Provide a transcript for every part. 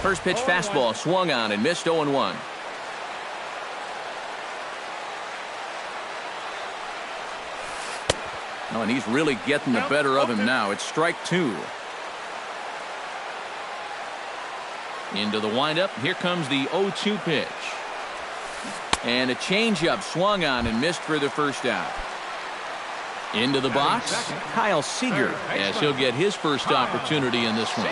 First pitch fastball swung on and missed 0-1. Oh, and he's really getting the better of him now. It's strike 2. Into the windup. Here comes the 0-2 pitch. And a changeup swung on and missed for the first out. Into the box, Kyle Seager, as he'll get his first opportunity in this one.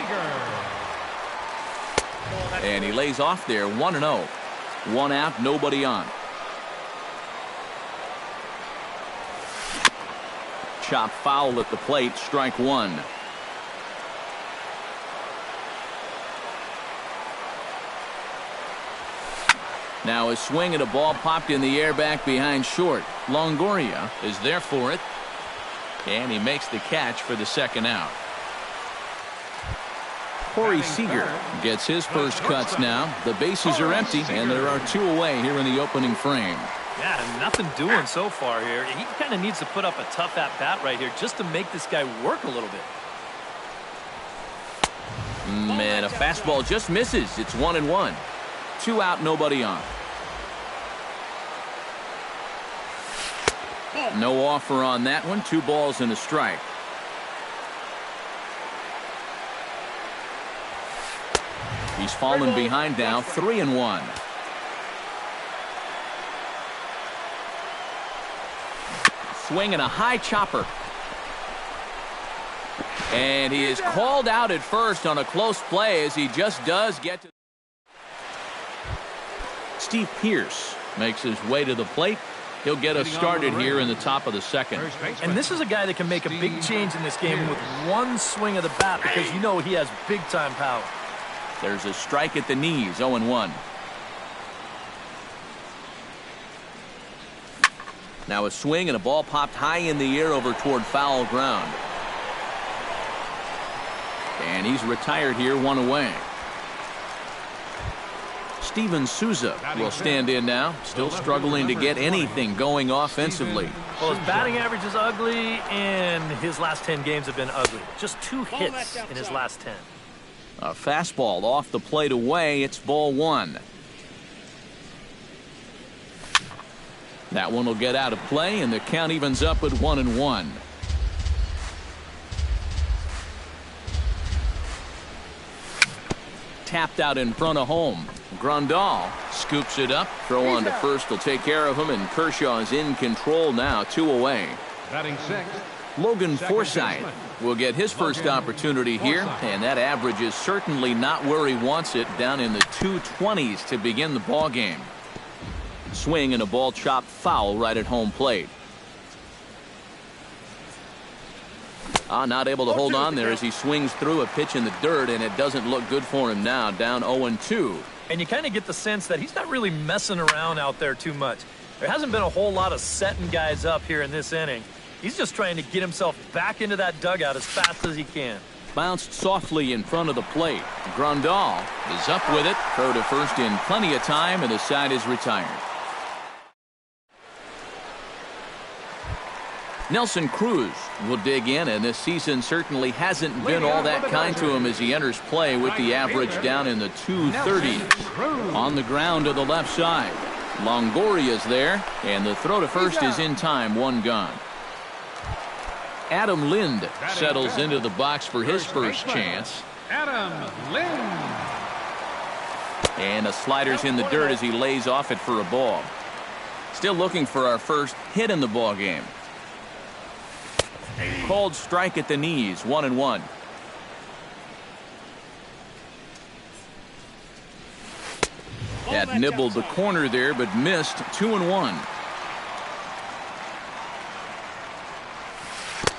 And he lays off there 1-0. 1 out, nobody on. Chop foul at the plate, strike 1. Now a swing and a ball popped in the air back behind short. Longoria is there for it. And he makes the catch for the second out. Corey Seager gets his first cuts now. The bases are empty, and there are 2 away here in the opening frame. Yeah, nothing doing so far here. He kind of needs to put up a tough at-bat right here just to make this guy work a little bit. And a fastball just misses. It's 1-1. 2 out, nobody on. No offer on that one. 2 balls and a strike. He's fallen behind now, 3-1. Swing and a high chopper. And he is called out at first on a close play as he just does get to. Steve Pearce makes his way to the plate. He'll get us started here in the top of the second. And this is a guy that can make a big change in this game with one swing of the bat because you know he has big-time power. There's a strike at the knees, 0-1. Now a swing and a ball popped high in the air over toward foul ground. And he's retired here, 1 away. Steven Souza will stand in now, still struggling to get anything going offensively. Well, his batting average is ugly, and his last 10 games have been ugly. Just 2 hits in his last 10. A fastball off the plate away. It's ball 1. That one will get out of play, and the count evens up at 1-1. Tapped out in front of home. Grandal scoops it up. Throw on to first will take care of him, and Kershaw is in control now, 2 away. Batting 6. Logan Forsythe will get his first opportunity here, and that average is certainly not where he wants it, down in the 220s to begin the ball game. Swing and a ball chopped foul right at home plate. Not able to hold on there as he swings through a pitch in the dirt, and it doesn't look good for him now, down 0-2. And you kind of get the sense that he's not really messing around out there too much. There hasn't been a whole lot of setting guys up here in this inning. He's just trying to get himself back into that dugout as fast as he can. Bounced softly in front of the plate. Grandal is up with it. Throw to first in plenty of time, and the side is retired. Nelson Cruz will dig in, and this season certainly hasn't been all that kind to him as he enters play with the average down in the 230s. On the ground to the left side. Longoria's there, and the throw to first is in time, 1 gone. Adam Lind settles into the box for his first chance. Adam Lind. And a slider's in the dirt as he lays off it for a ball. Still looking for our first hit in the ball game. Called strike at the knees, 1-1. That nibbled the corner there, but missed, 2-1.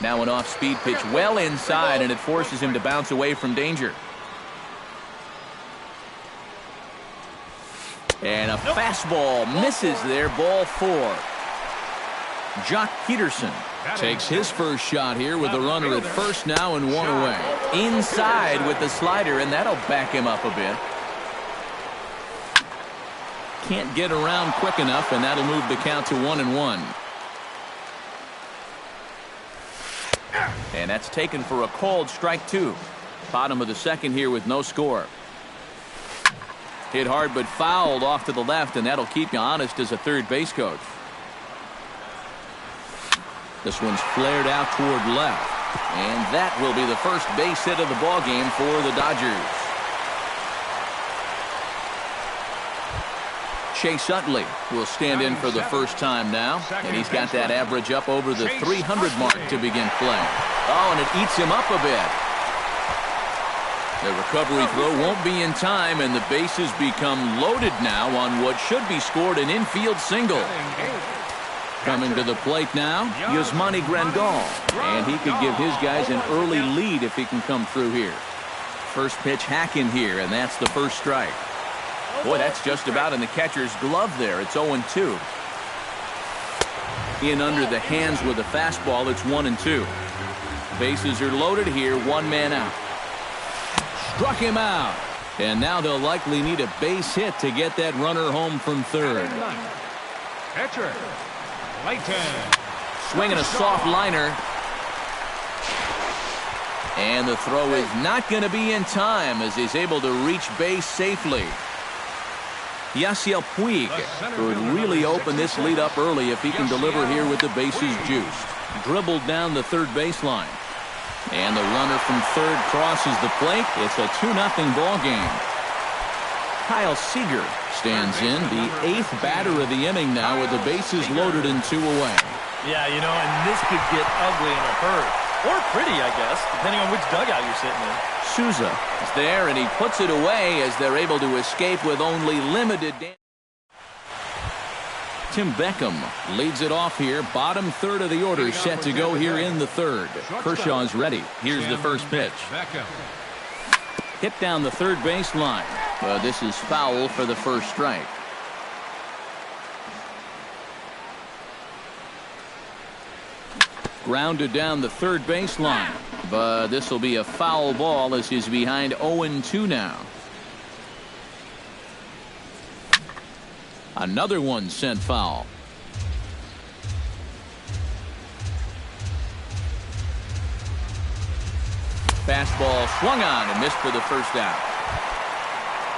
Now an off-speed pitch well inside, and it forces him to bounce away from danger. And a fastball misses there, ball 4. Jock Peterson takes his first shot here with the runner at first now and 1 away. Inside with the slider, and that'll back him up a bit. Can't get around quick enough, and that'll move the count to 1-1. And that's taken for a called strike 2. Bottom of the second here with no score. Hit hard but fouled off to the left, and that'll keep you honest as a third base coach. This one's flared out toward left, and that will be the first base hit of the ball game for the Dodgers. Chase Utley will stand in for the first time now, and he's got that average up over the 300 mark to begin play. Oh, and it eats him up a bit. The recovery throw won't be in time, and the bases become loaded now on what should be scored an infield single. Coming to the plate now, Yasmani Grandal, and he could give his guys an early lead if he can come through here. First pitch hack in here, and that's the first strike. Boy, that's just about in the catcher's glove there. It's 0-2. In under the hands with a fastball, it's 1-2. Bases are loaded here, one man out. Struck him out. And now they'll likely need a base hit to get that runner home from third. Catcher, Layton. Swinging a soft liner. And the throw is not going to be in time as he's able to reach base safely. Yasiel Puig could really open this lead up early if he can deliver here with the bases juiced. Dribbled down the third baseline. And the runner from third crosses the plate. It's a 2-0 ball game. Kyle Seager stands in, the 8th batter of the inning now with the bases loaded and 2 away. Yeah, you know, and this could get ugly in a hurry. Or pretty, I guess, depending on which dugout you're sitting in. Souza is there, and he puts it away as they're able to escape with only limited damage. Tim Beckham leads it off here. Bottom third of the order set to go here in the third. Kershaw's ready. Here's the first pitch. Hit down the third baseline. This is foul for the first strike. Grounded down the third baseline. But this will be a foul ball as he's behind 0-2 now. Another one sent foul. Fastball swung on and missed for the first out.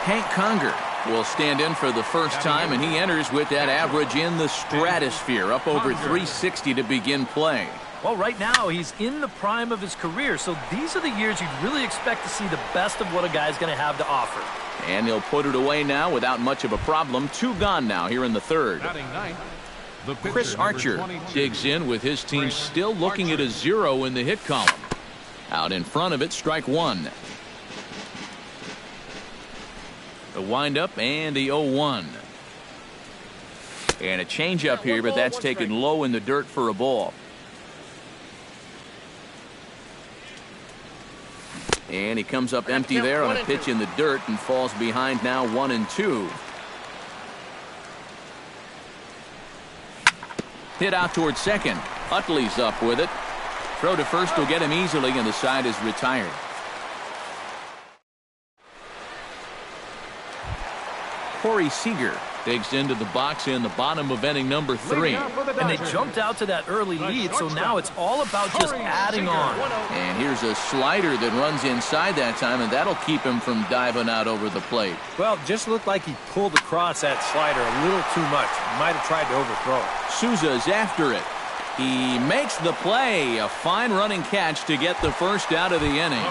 Hank Conger will stand in for the first time, and he enters with that average in the stratosphere, up over 360 to begin play. Well, right now he's in the prime of his career, so these are the years you'd really expect to see the best of what a guy's going to have to offer. And he'll put it away now without much of a problem. 2 gone now here in the third. Chris Archer digs in with his team still looking at a 0 in the hit column. Out in front of it, strike 1. The windup and the 0-1. And a changeup here, but that's taken low in the dirt for a ball. And he comes up empty there on a pitch in the dirt and falls behind now 1-2. Hit out towards second. Utley's up with it. Throw to first will get him easily, and the side is retired. Corey Seager digs into the box in the bottom of inning number 3. And they jumped out to that early lead, so now it's all about just adding on. And here's a slider that runs inside that time, and that'll keep him from diving out over the plate. Well, just looked like he pulled across that slider a little too much. Might have tried to overthrow it. Souza's after it. He makes the play. A fine running catch to get the first out of the inning.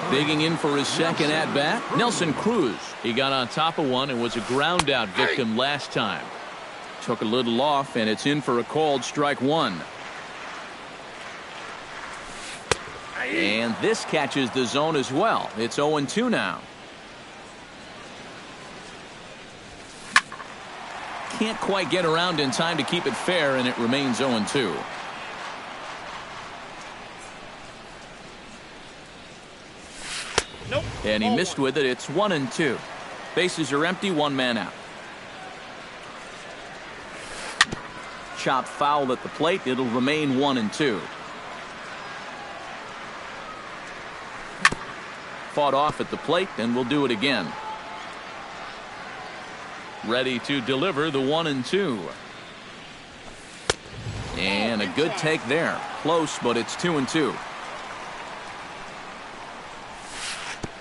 Digging in for his second at-bat, Nelson Cruz. He got on top of one and was a ground-out victim last time. Took a little off, and it's in for a called strike 1. And this catches the zone as well. It's 0-2 now. Can't quite get around in time to keep it fair, and it remains 0-2. Nope. And he missed with it. It's 1-2. Bases are empty, one man out. Chop foul at the plate. It'll remain 1-2. Fought off at the plate, and we'll do it again. Ready to deliver the 1-2. And a good take there. Close, but it's 2-2.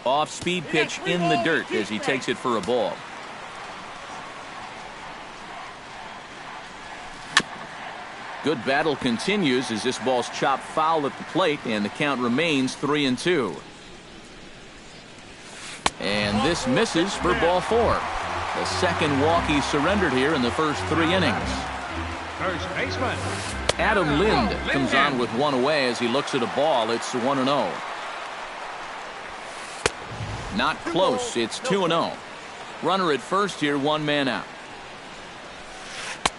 Off-speed pitch in the dirt as he takes it for a ball. Good battle continues as this ball's chopped foul at the plate, and the count remains 3-2. And this misses for ball 4. The second walk he surrendered here in the first 3 innings. First baseman Adam Lind comes on with one away as he looks at a ball. It's 1-0. Not close. It's 2-0. Runner at first here, 1 man out.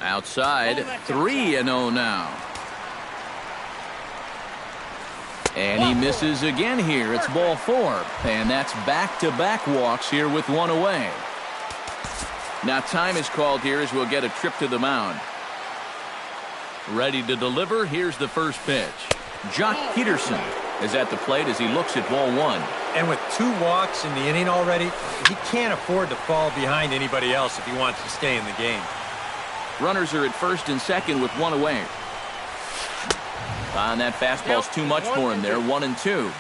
Outside, 3-0 now. And he misses again here. It's ball 4. And that's back-to-back walks here with 1 away. Now time is called here as we'll get a trip to the mound. Ready to deliver. Here's the first pitch. Jock Peterson is at the plate as he looks at ball 1. And with 2 walks in the inning already, he can't afford to fall behind anybody else if he wants to stay in the game. Runners are at first and second with 1 away. And that fastball's too much for him there. 1-2.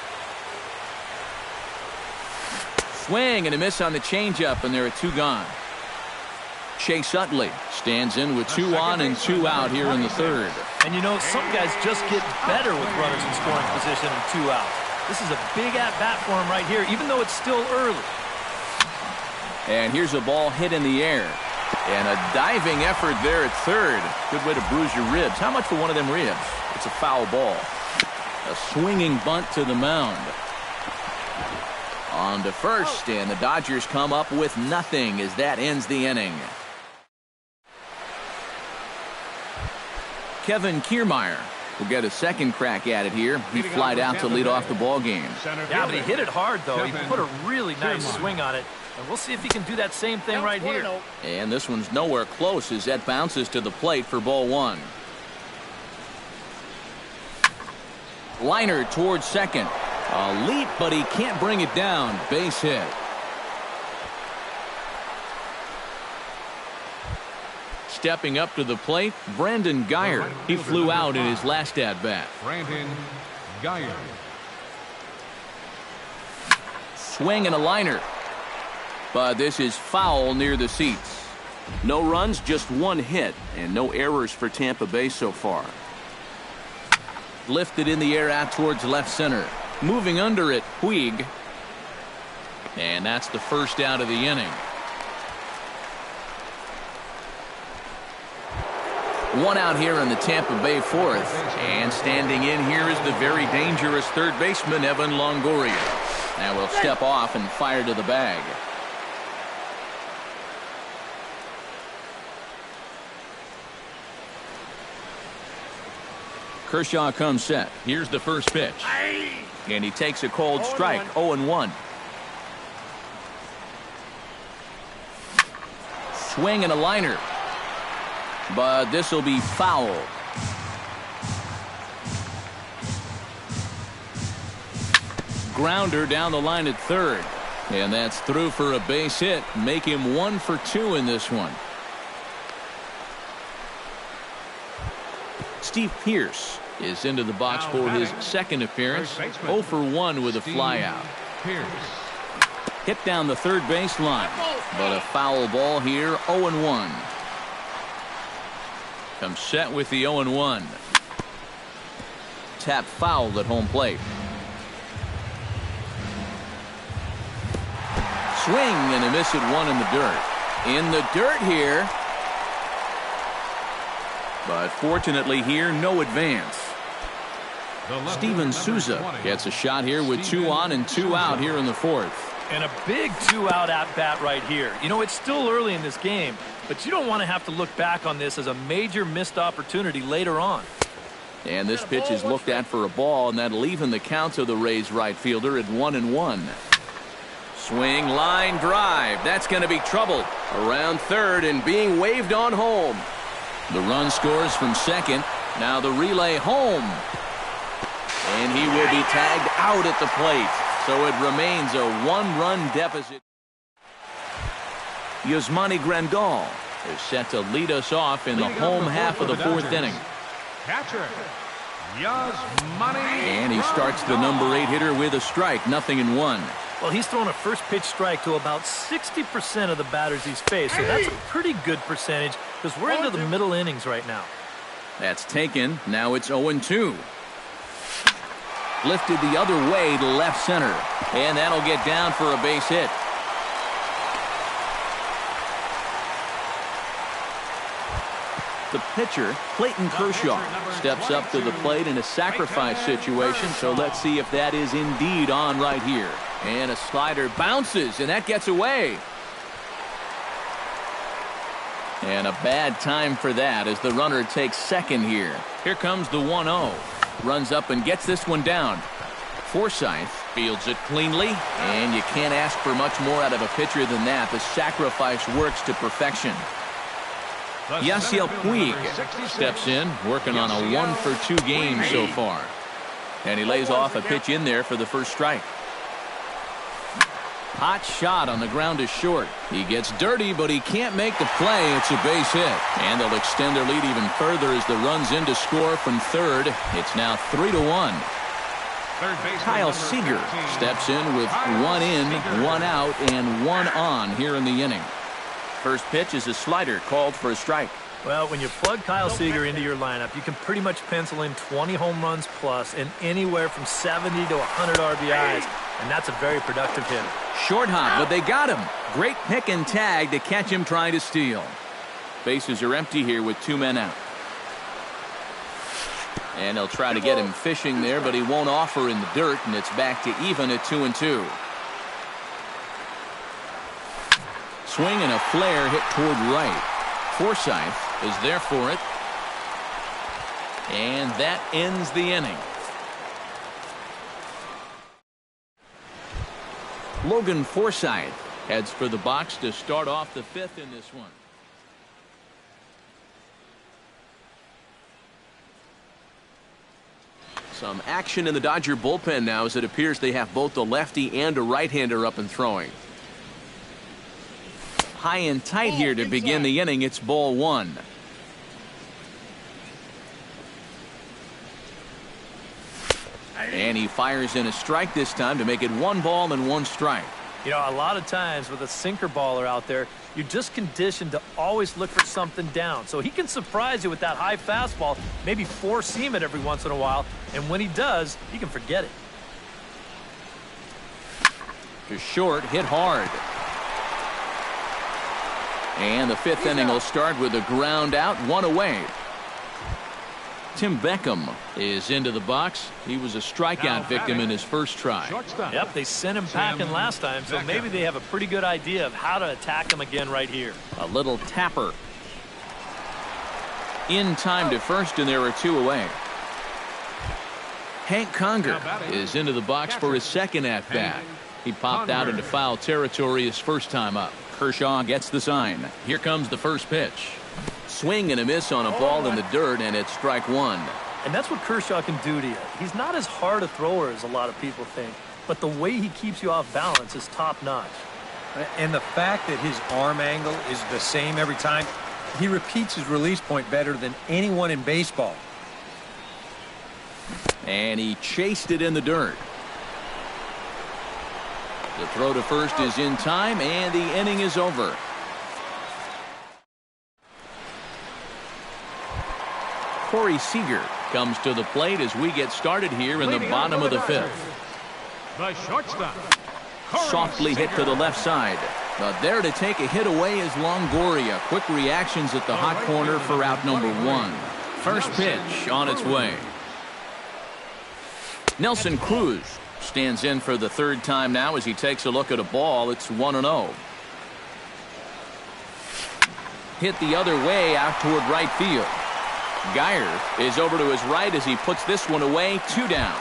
Swing and a miss on the changeup, and there are 2 gone. Chase Utley stands in with 2 on and 2 out here in the 3rd. And you know, some guys just get better with runners in scoring position and 2 outs. This is a big at-bat for him right here, even though it's still early. And here's a ball hit in the air. And a diving effort there at 3rd. Good way to bruise your ribs. How much for one of them ribs? It's a foul ball. A swinging bunt to the mound. On to first, and the Dodgers come up with nothing as that ends the inning. Kevin Kiermaier will get a second crack at it here. He flied out to lead off the ball game. Yeah, but he hit it hard, though. He put a really nice swing on it. And we'll see if he can do that same thing right here. And this one's nowhere close as that bounces to the plate for ball 1. Liner towards second. A leap, but he can't bring it down. Base hit. Stepping up to the plate, Brandon Guyer. He flew out in his last at-bat. Brandon Guyer. Swing and a liner. But this is foul near the seats. No runs, just 1 hit, and no errors for Tampa Bay so far. Lifted in the air out towards left center. Moving under it, Puig. And that's the first out of the inning. 1 out here in the Tampa Bay 4th. And standing in here is the very dangerous 3rd baseman, Evan Longoria. Now will step off and fire to the bag. Kershaw comes set. Here's the first pitch. And he takes a cold strike. 0-1. Swing and a liner. But this will be foul. Grounder down the line at 3rd. And that's through for a base hit. Make him 1 for 2 in this one. Steve Pearce is into the box for his second appearance. 0 for 1 with a flyout. Hit down the 3rd baseline, but a foul ball here. 0-1. Comes set with the 0-1. Tap foul at home plate. Swing and a miss at 1 in the dirt. In the dirt here. But fortunately here, no advance. Steven Souza gets a shot here with 2 on and 2 out here in the 4th. And a big 2-out at-bat right here. You know, it's still early in this game, but you don't want to have to look back on this as a major missed opportunity later on. And this pitch is looked at for a ball, and that'll even the count of the Rays right fielder at 1-1. Swing, line drive. That's going to be trouble. Around 3rd and being waved on home. The run scores from second. Now the relay home. And he will be tagged out at the plate. So it remains a 1-run deficit. Yasmani Grandal is set to lead us off in the home half of the 4th inning. Catcher, Yasmani. And he starts the number 8 hitter with a strike. 0-1. Well, he's thrown a first pitch strike to about 60% of the batters he's faced, so that's a pretty good percentage because we're into the middle innings right now. That's taken. Now it's 0-2. Lifted the other way to left center, and that'll get down for a base hit. The pitcher, Clayton Kershaw, steps up to the plate in a sacrifice situation, so let's see if that is indeed on right here. And a slider bounces, and that gets away. And a bad time for that as the runner takes second here. Here comes the 1-0. Runs up and gets this one down. Forsythe fields it cleanly, and you can't ask for much more out of a pitcher than that. The sacrifice works to perfection. Yasiel Puig steps in, working on a 1-for-2 game so far. And he lays off a pitch in there for the first strike. Hot shot on the ground is short. He gets dirty, but he can't make the play. It's a base hit. And they'll extend their lead even further as the run's in to score from third. It's now 3-1. Kyle Seager steps in with 1 in, 1 out, and 1 on here in the inning. First pitch is a slider called for a strike. Well, when you plug Kyle Seager into your lineup, you can pretty much pencil in 20 home runs plus and anywhere from 70 to 100 RBIs, and that's a very productive hitter. Short hop, but they got him. Great pick and tag to catch him trying to steal. Bases are empty here with 2 men out. And they'll try to get him fishing there, but he won't offer in the dirt, and it's back to even at 2-2. Swing and a flare hit toward right. Forsythe is there for it. And that ends the inning. Logan Forsythe heads for the box to start off the 5th in this one. Some action in the Dodger bullpen now as it appears they have both a lefty and a right-hander up and throwing. High and tight here to begin the inning. It's ball 1. And he fires in a strike this time to make it 1 ball and 1 strike. You know, a lot of times with a sinker baller out there, you're just conditioned to always look for something down. So he can surprise you with that high fastball, maybe 4-seam it every once in a while, and when he does, you can forget it. To short, hit hard. And the 5th inning will start with a ground out, 1 away. Tim Beckham is into the box. He was a strikeout victim in his first try. Yep, they sent him packing last time, so maybe they have a pretty good idea of how to attack him again right here. A little tapper. In time to first, and there are 2 away. Hank Conger is into the box for his second at-bat. He popped out into foul territory his first time up. Kershaw gets the sign. Here comes the first pitch. Swing and a miss on a ball in the dirt, and it's strike 1. And that's what Kershaw can do to you. He's not as hard a thrower as a lot of people think, but the way he keeps you off balance is top-notch. And the fact that his arm angle is the same every time, he repeats his release point better than anyone in baseball. And he chased it in the dirt. The throw to first is in time, and the inning is over. Corey Seager comes to the plate as we get started here in the bottom of the 5th. The shortstop. Softly hit to the left side. But there to take a hit away is Longoria. Quick reactions at the hot corner for out number 1. First pitch on its way. Nelson Cruz stands in for the 3rd time now as he takes a look at a ball. It's 1-0. Hit the other way out toward right field. Geyer is over to his right as he puts this one away. 2 down.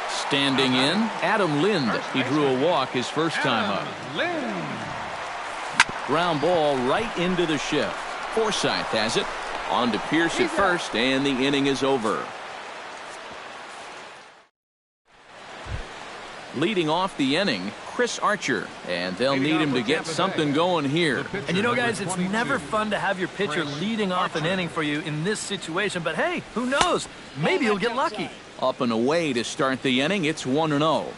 Standing in, Adam Lind. He drew a walk his first time up. Ground ball right into the shift. Forsythe has it. On to Pierce at first, and the inning is over. Leading off the inning, Chris Archer, and they'll need him to get something going here. And you know, guys, it's never fun to have your pitcher leading off an inning for you in this situation, but hey, who knows? Maybe you'll get lucky. Up and away to start the inning, it's 1-0.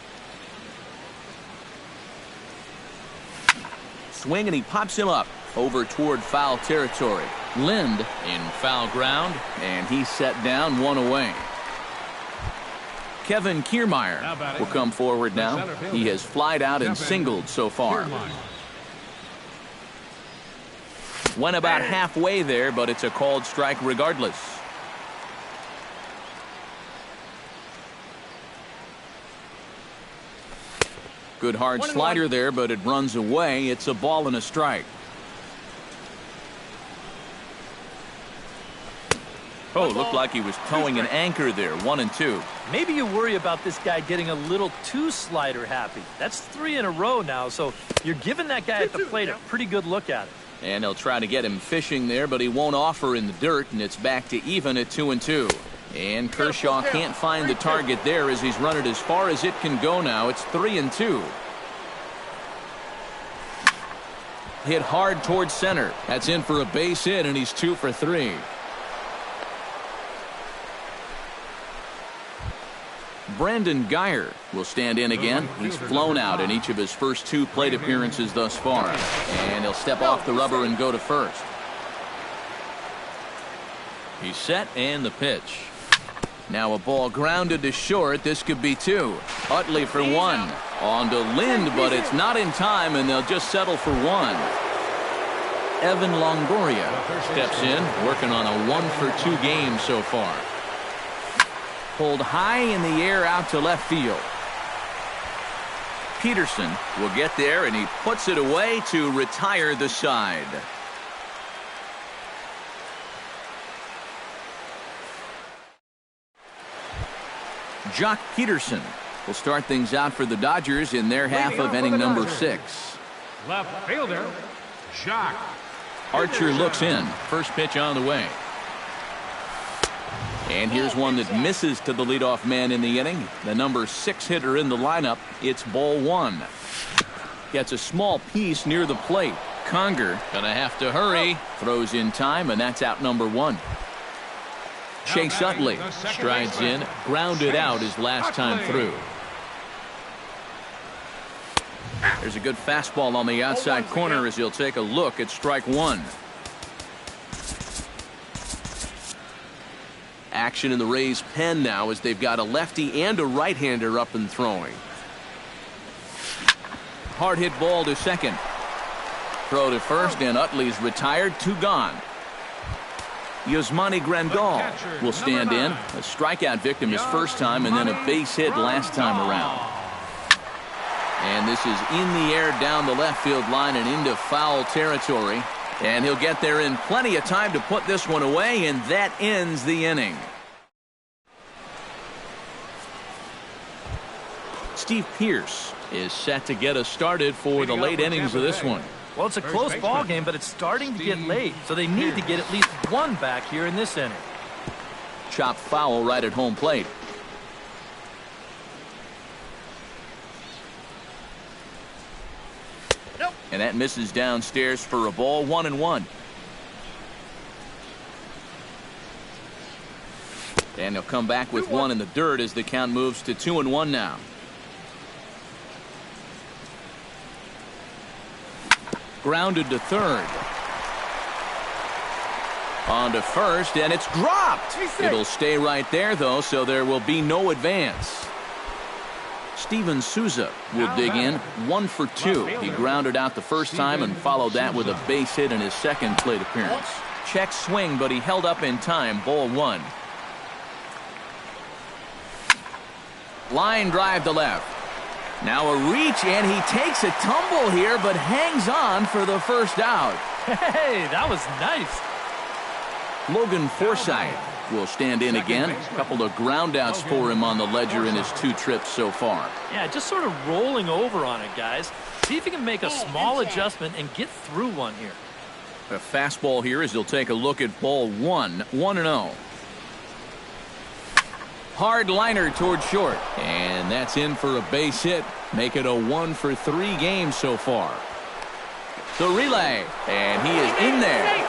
Swing, and he pops him up over toward foul territory. Lind in foul ground, and he's set down, one away. Kevin Kiermaier will come forward now. He has flied out and singled so far. Went about halfway there, but it's a called strike regardless. Good hard slider there, but it runs away. It's a ball and a strike. Oh, looked like he was towing an anchor there. 1-2. Maybe you worry about this guy getting a little too slider happy. That's 3 in a row now, so you're giving that guy at the plate a pretty good look at it. And they'll try to get him fishing there, but he won't offer in the dirt, and it's back to even at 2-2. And Kershaw can't find the target there as he's run it as far as it can go now. It's 3-2. Hit hard towards center. That's in for a base hit, and he's 2 for 3. Brandon Geyer will stand in again. He's flown out in each of his first 2 plate appearances thus far. And he'll step off the rubber and go to first. He's set, and the pitch. Now a ball grounded to short. This could be 2. Utley for 1. On to Lind, but it's not in time, and they'll just settle for 1. Evan Longoria steps in, working on a 1-for-2 game so far. Pulled high in the air out to left field. Peterson will get there, and he puts it away to retire the side. Jock Peterson will start things out for the Dodgers in their half of inning number 6. Left fielder, Jock. Archer looks in. First pitch on the way. And here's one that misses to the leadoff man in the inning. The number 6 hitter in the lineup. It's ball 1. Gets a small piece near the plate. Conger gonna have to hurry. Throws in time, and that's out number 1. Chase Utley strides in, grounded out his last time through. There's a good fastball on the outside corner as he'll take a look at strike 1. Action in the Rays' pen now as they've got a lefty and a right-hander up and throwing. Hard hit ball to second. Throw to first, and Utley's retired. 2 gone. Yasmani Grandal will stand in. A strikeout victim his first time, and then a base hit last time around. And this is in the air down the left field line and into foul territory. And he'll get there in plenty of time to put this one away, and that ends the inning. Steve Pearce is set to get us started for the late innings of this one. Well, it's a close ball game, but it's starting to get late, so they need to get at least 1 back here in this inning. Chopped foul right at home plate. And that misses downstairs for a ball. 1-1. And he'll come back with 1 in the dirt as the count moves to 2-1 now. Grounded to third. On to first, and it's dropped. It'll stay right there, though, so there will be no advance. Steven Souza will dig in. 1 for 2. He grounded out the first time and followed that with a base hit in his second plate appearance. Check swing, but he held up in time. Ball 1. Line drive to left. Now a reach, and he takes a tumble here, but hangs on for the first out. Hey, that was nice. Logan Forsythe will stand in again. A couple of groundouts for him on the ledger in his 2 trips so far. Yeah, just sort of rolling over on it, guys. See if he can make a small adjustment and get through one here. A fastball here as he'll take a look at ball 1. 1-0. Hard liner toward short, and that's in for a base hit. Make it a 1 for 3 game so far. The relay, and he is in there.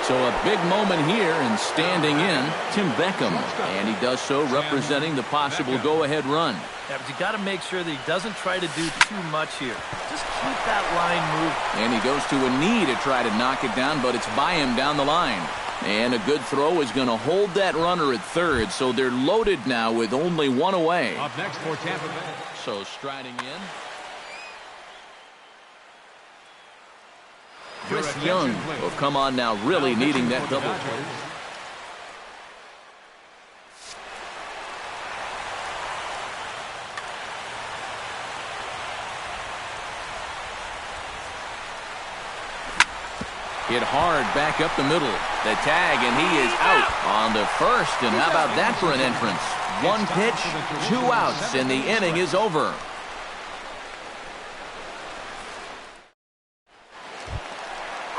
So a big moment here, and standing in, Tim Beckham. And he does so representing the possible go-ahead run. Yeah, but you got to make sure that he doesn't try to do too much here. Just keep that line moving. And he goes to a knee to try to knock it down, but it's by him down the line. And a good throw is going to hold that runner at third, so they're loaded now with only one away. Up next for Tampa Bay. So striding in, Chris Young will come on now, really needing that double play. Hit hard back up the middle. The tag, and he is out on the first. And how about that for an entrance? One pitch, 2 outs, and the inning is over.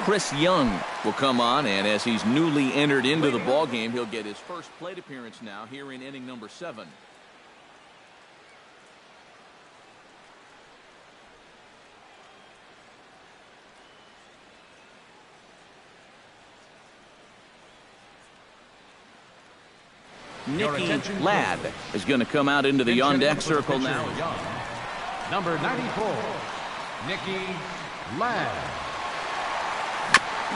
Chris Young will come on, and as he's newly entered into the ballgame, he'll get his first plate appearance now here in inning number 7. Nicky Ladd is going to come out into the on-deck circle now. Number 94, Nicky Ladd.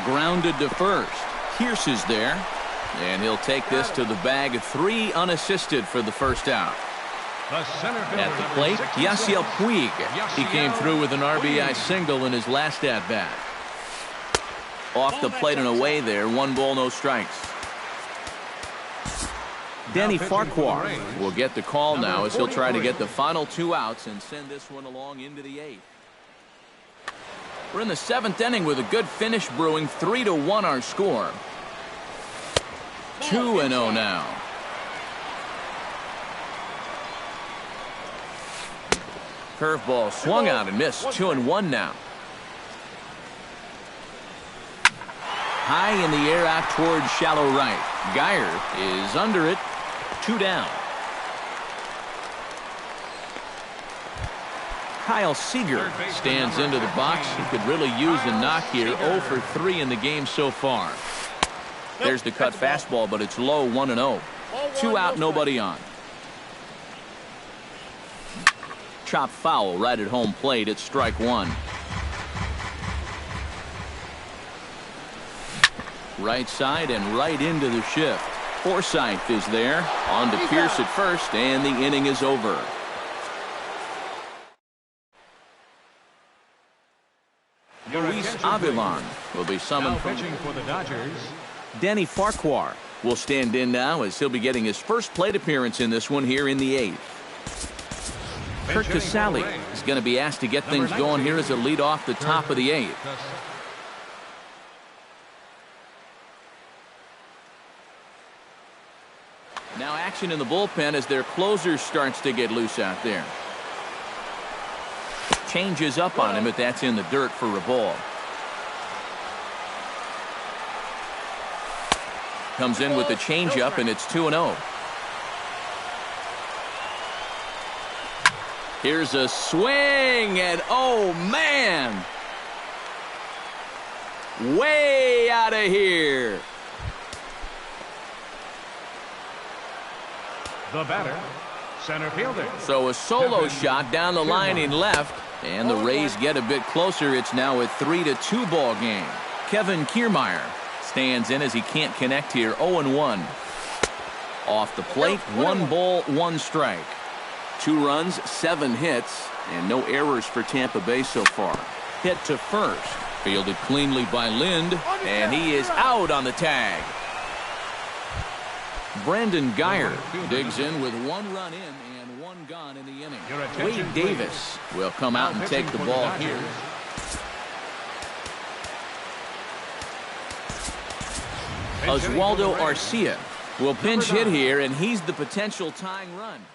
Grounded to first. Pierce is there, and he'll take this to the bag. 3 unassisted for the first out. At the plate, Yasiel Puig. He came through with an RBI single in his last at-bat. Off the plate and away there. 1 ball, no strikes. Danny Farquhar will get the call now as he'll try to get the final 2 outs and send this one along into the 8th. We're in the 7th inning with a good finish brewing. 3-1 our score. 2-0 now. Curveball swung out and missed. 2-1 now. High in the air out towards shallow right. Geyer is under it. 2 down. Kyle Seager stands into the box. He could really use a knock here. 0 for 3 in the game so far. There's the cut fastball, but it's low. 1-0. 2 out, nobody on. Chop foul right at home plate. It's strike 1. Right side and right into the shift. Forsythe is there. On to Pierce at first, and the inning is over. Luis Avilan will be summoned from pitching for the Dodgers. Danny Farquhar will stand in now as he'll be getting his first plate appearance in this one here in the 8th. Kurt Casale is going to be asked to get things going here as a lead off the top of the 8th. Now action in the bullpen as their closer starts to get loose out there. Changes up on him, but that's in the dirt for a ball. Comes in with the changeup, and it's 2-0. Here's a swing, and oh man! Way out of here. The batter, center fielder. So a solo shot down the line in left, and the Rays get a bit closer. It's now a 3-2 ball game. Kevin Kiermaier stands in as he can't connect here. 0-1. Off the plate, 1 ball, 1 strike. 2 runs, 7 hits, and no errors for Tampa Bay so far. Hit to first. Fielded cleanly by Lind, and he is out on the tag. Brandon Geyer digs in with 1 run in and 1 gone in the inning. Wade Davis will come out and take the ball here. Oswaldo Arcia will pinch hit here, and he's the potential tying run.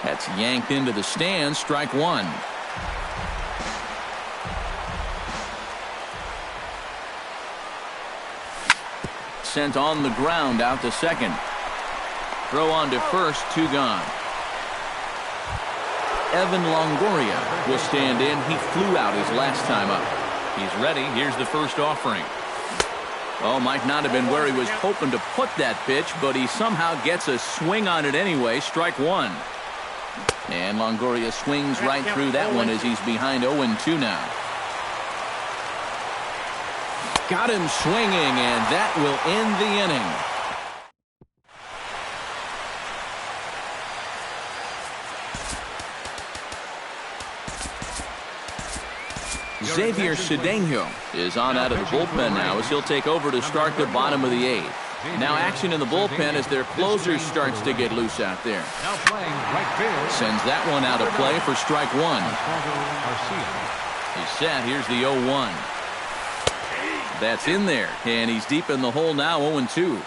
That's yanked into the stands. Strike 1. Sent on the ground out to second. Throw on to first, 2 gone. Evan Longoria will stand in. He flew out his last time up. He's ready. Here's the first offering. Oh, might not have been where he was hoping to put that pitch, but he somehow gets a swing on it anyway. Strike 1. And Longoria swings right through that one as he's behind 0-2 now. Got him swinging, and that will end the inning. Xavier Cedeno is on out of the bullpen now as he'll take over to start the bottom of the 8th. Now action in the bullpen as their closer starts to get loose out there. Sends that one out of play for strike 1. He's set. Here's the 0-1. That's in there, and he's deep in the hole now, 0-2.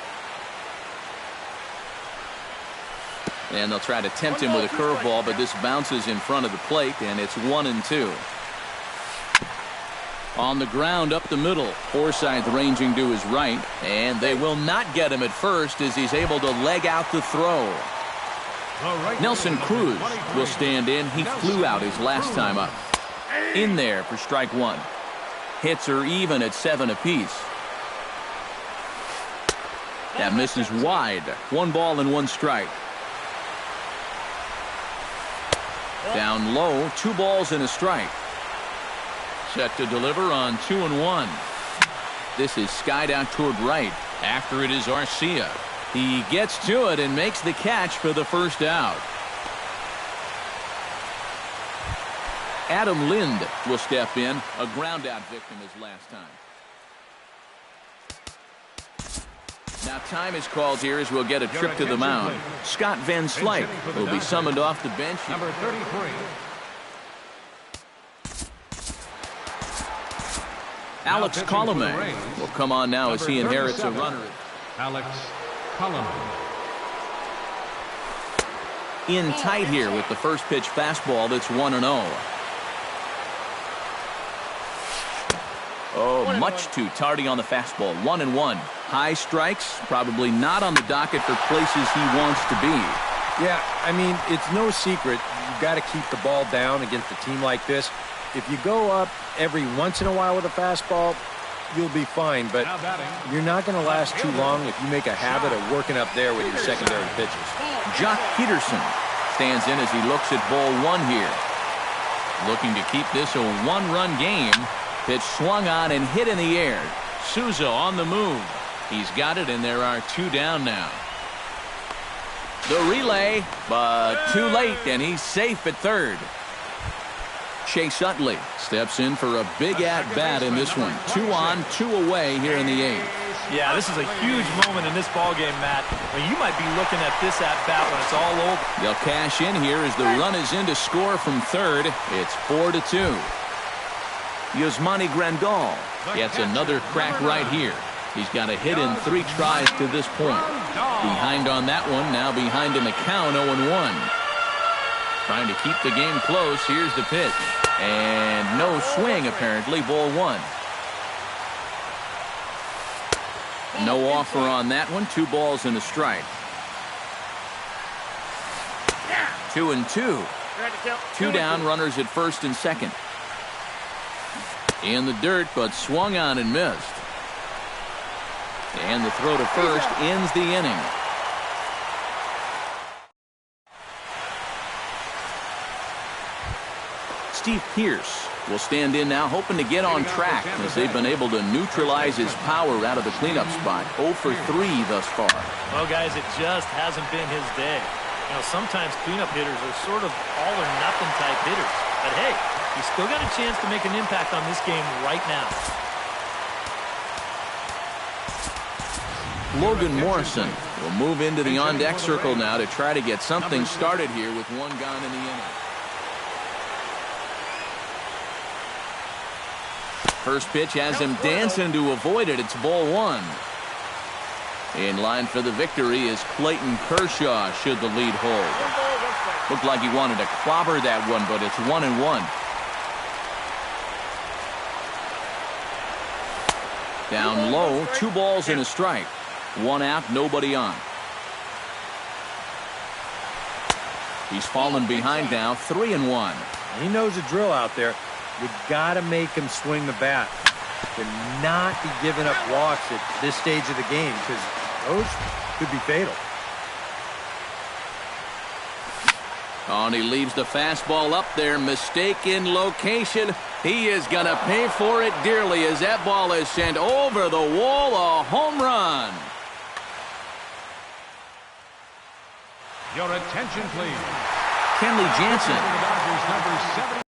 And they'll try to tempt him with a curveball, but this bounces in front of the plate, and it's 1-2. On the ground up the middle. Forsythe ranging to his right, and they will not get him at first as he's able to leg out the throw. Nelson Cruz will stand in. He flew out his last time up. In there for strike 1. Hits are even at 7 apiece. That misses wide. 1 ball and 1 strike. Down low, 2 balls and a strike. Set to deliver on 2-1. This is skied out toward right. After it is Arcia. He gets to it and makes the catch for the first out. Adam Lind will step in. A ground out victim his last time. Now time is called here as we'll get a trip to the mound. Scott Van Slyke will be summoned off the bench. Number 33. Alex Colomé will come on now as he inherits a runner. Alex Colomé. In tight here with the first pitch fastball that's 1-0. Oh, much too tardy on the fastball. 1-1. High strikes, probably not on the docket for places he wants to be. Yeah, I mean, it's no secret. You've got to keep the ball down against a team like this. If you go up every once in a while with a fastball, you'll be fine, but you're not going to last too long if you make a habit of working up there with your secondary pitches. Jock Peterson stands in as he looks at ball 1 here. Looking to keep this a 1-run game. Pitch swung on and hit in the air. Souza on the move. He's got it, and there are 2 down now. The relay, but too late, and he's safe at third. Chase Utley steps in for a big at-bat in this one. 2 on, 2 away here in the 8th. Yeah, this is a huge moment in this ballgame, Matt. Well, you might be looking at this at-bat when it's all over. They'll cash in here as the run is in to score from third. It's 4-2. Yasmani Grandal gets another crack right here. He's got a hit in 3 tries to this point. Behind on that one, now behind in the count, 0-1. Trying to keep the game close. Here's the pitch. And no swing, apparently. Ball 1. No offer on that one. 2 balls and a strike. 2-2. 2 down, runners at first and second. In the dirt, but swung on and missed. And the throw to first ends the inning. Steve Pearce will stand in now, hoping to get on track as they've been able to neutralize his power out of the cleanup spot. 0 for 3 thus far. Well, guys, it just hasn't been his day. You know, sometimes cleanup hitters are sort of all-or-nothing type hitters. But, hey, he's still got a chance to make an impact on this game right now. Logan Morrison will move into the on-deck circle now to try to get something started here with 1 gone in the inning. First pitch has him dancing to avoid it. It's ball 1. In line for the victory is Clayton Kershaw should the lead hold. Looked like he wanted to clobber that one, but it's 1-1. Down low, 2 balls and a strike. 1 out, nobody on. He's fallen behind now, 3-1. He knows the drill out there. You got to make him swing the bat. To not be giving up walks at this stage of the game, because those could be fatal. Oh, and he leaves the fastball up there. Mistaken location. He is going to pay for it dearly as that ball is sent over the wall. A home run. Your attention, please. Kenley Jansen. For the Dodgers, number 7.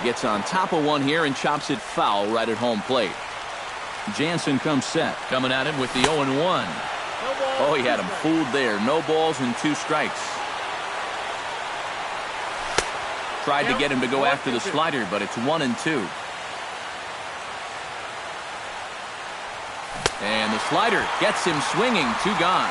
Gets on top of one here and chops it foul right at home plate. Jansen comes set. Coming at him with the 0-1. Oh, he had him fooled there. No balls and 2 strikes. Tried to get him to go after the slider, but it's 1-2. And the slider gets him swinging. 2 gone.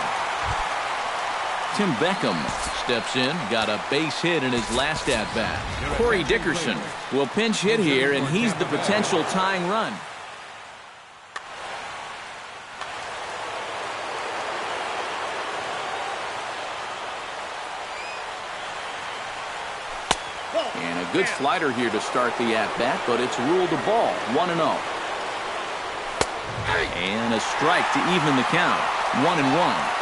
Tim Beckham steps in, got a base hit in his last at-bat. Corey Dickerson will pinch hit here, and he's the potential tying run. And a good slider here to start the at-bat, but it's ruled a ball, 1-0. And a strike to even the count, 1-1.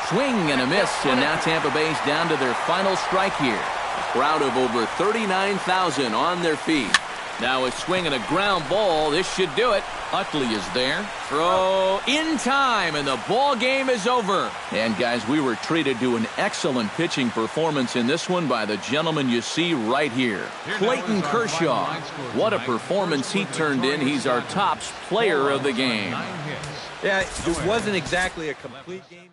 Swing and a miss, and now Tampa Bay's down to their final strike here. A crowd of over 39,000 on their feet. Now a swing and a ground ball. This should do it. Utley is there. Throw in time, and the ball game is over. And guys, we were treated to an excellent pitching performance in this one by the gentleman you see right here, Clayton Kershaw. What a performance he turned in. He's our top player of the game. Yeah, it wasn't exactly a complete game.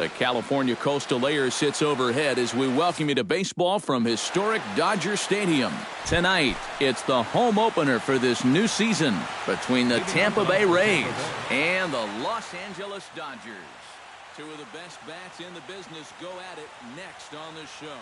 The California coastal layer sits overhead as we welcome you to baseball from historic Dodger Stadium. Tonight, it's the home opener for this new season between the Tampa Bay Rays and the Los Angeles Dodgers. Two of the best bats in the business go at it next on the show.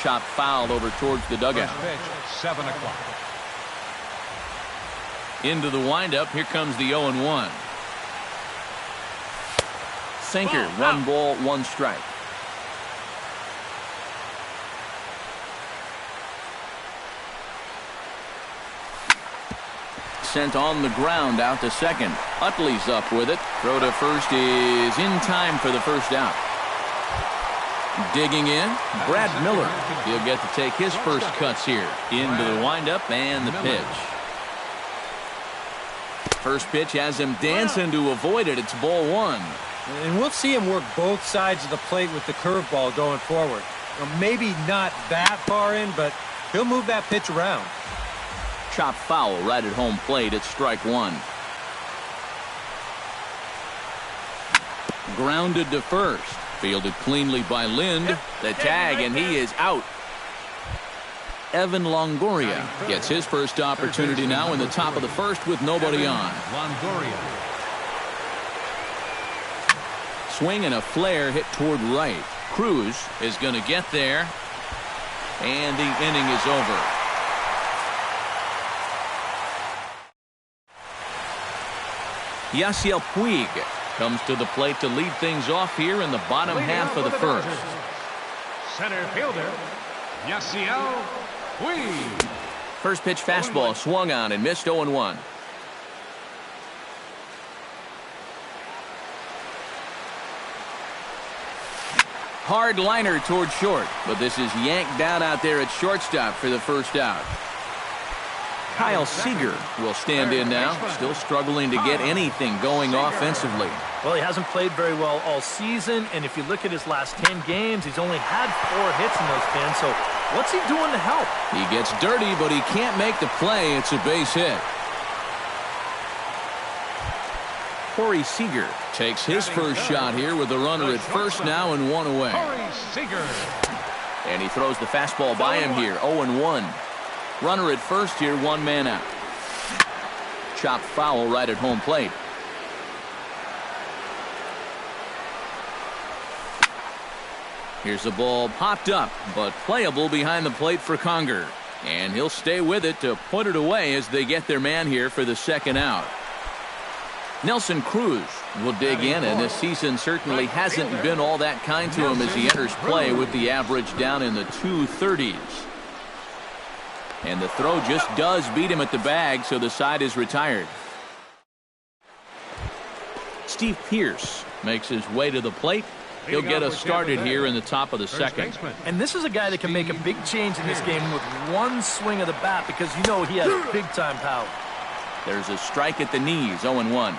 Chop foul over towards the dugout. First pitch, 7 o'clock. Into the windup. Here comes the 0-1. Sinker. 1 ball, 1 strike. Sent on the ground out to second. Utley's up with it. Throw to first is in time for the first out. Digging in, Brad Miller. He'll get to take his first cuts here. Into the windup and the pitch. First pitch has him dancing to avoid it. It's ball 1. And we'll see him work both sides of the plate with the curveball going forward. Maybe not that far in, but he'll move that pitch around. Chop foul right at home plate. It's strike 1. Grounded to first. Fielded cleanly by Lind. The tag, and he is out. Evan Longoria gets his first opportunity now in the top of the first with nobody on. Longoria. Swing and a flare hit toward right. Cruz is going to get there, and the inning is over. Yasiel Puig comes to the plate to lead things off here in the bottom half of the first. Center fielder, Yasiel Puig. First pitch fastball swung on and missed. 0-1. Hard liner toward short, but this is yanked down out there at shortstop for the first out. Kyle Seager will stand in now, still struggling to get anything going offensively. Well, he hasn't played very well all season, and if you look at his last 10 games, he's only had 4 hits in those 10, so what's he doing to help? He gets dirty, but he can't make the play. It's a base hit. Corey Seager takes his first shot here with the runner at first now and 1 away. Corey Seager. And he throws the fastball by him here. 0-1. Runner at first here, 1 man out. Chopped foul right at home plate. Here's the ball popped up, but playable behind the plate for Conger. And he'll stay with it to put it away as they get their man here for the second out. Nelson Cruz will dig in, and this season certainly hasn't been all that kind to him as he enters play with the average down in the 230s. And the throw just does beat him at the bag, so the side is retired. Steve Pearce makes his way to the plate. He'll get us started here in the top of the second. And this is a guy that can make a big change in this game with 1 swing of the bat because you know he has big-time power. There's a strike at the knees, 0-1.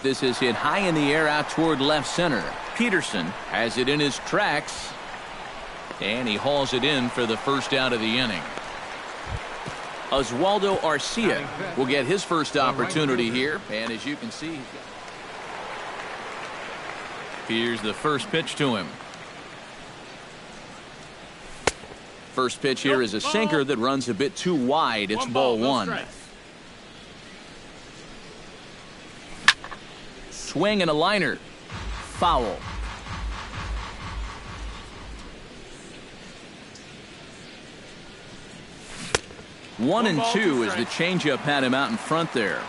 This is hit high in the air out toward left center. Peterson has it in his tracks. And he hauls it in for the first out of the inning. Oswaldo Arcia will get his first opportunity here. And as you can see, here's the first pitch to him. First pitch here is a sinker that runs a bit too wide. It's ball 1. Swing and a liner. Foul. 1-2 as the changeup had him out in front there.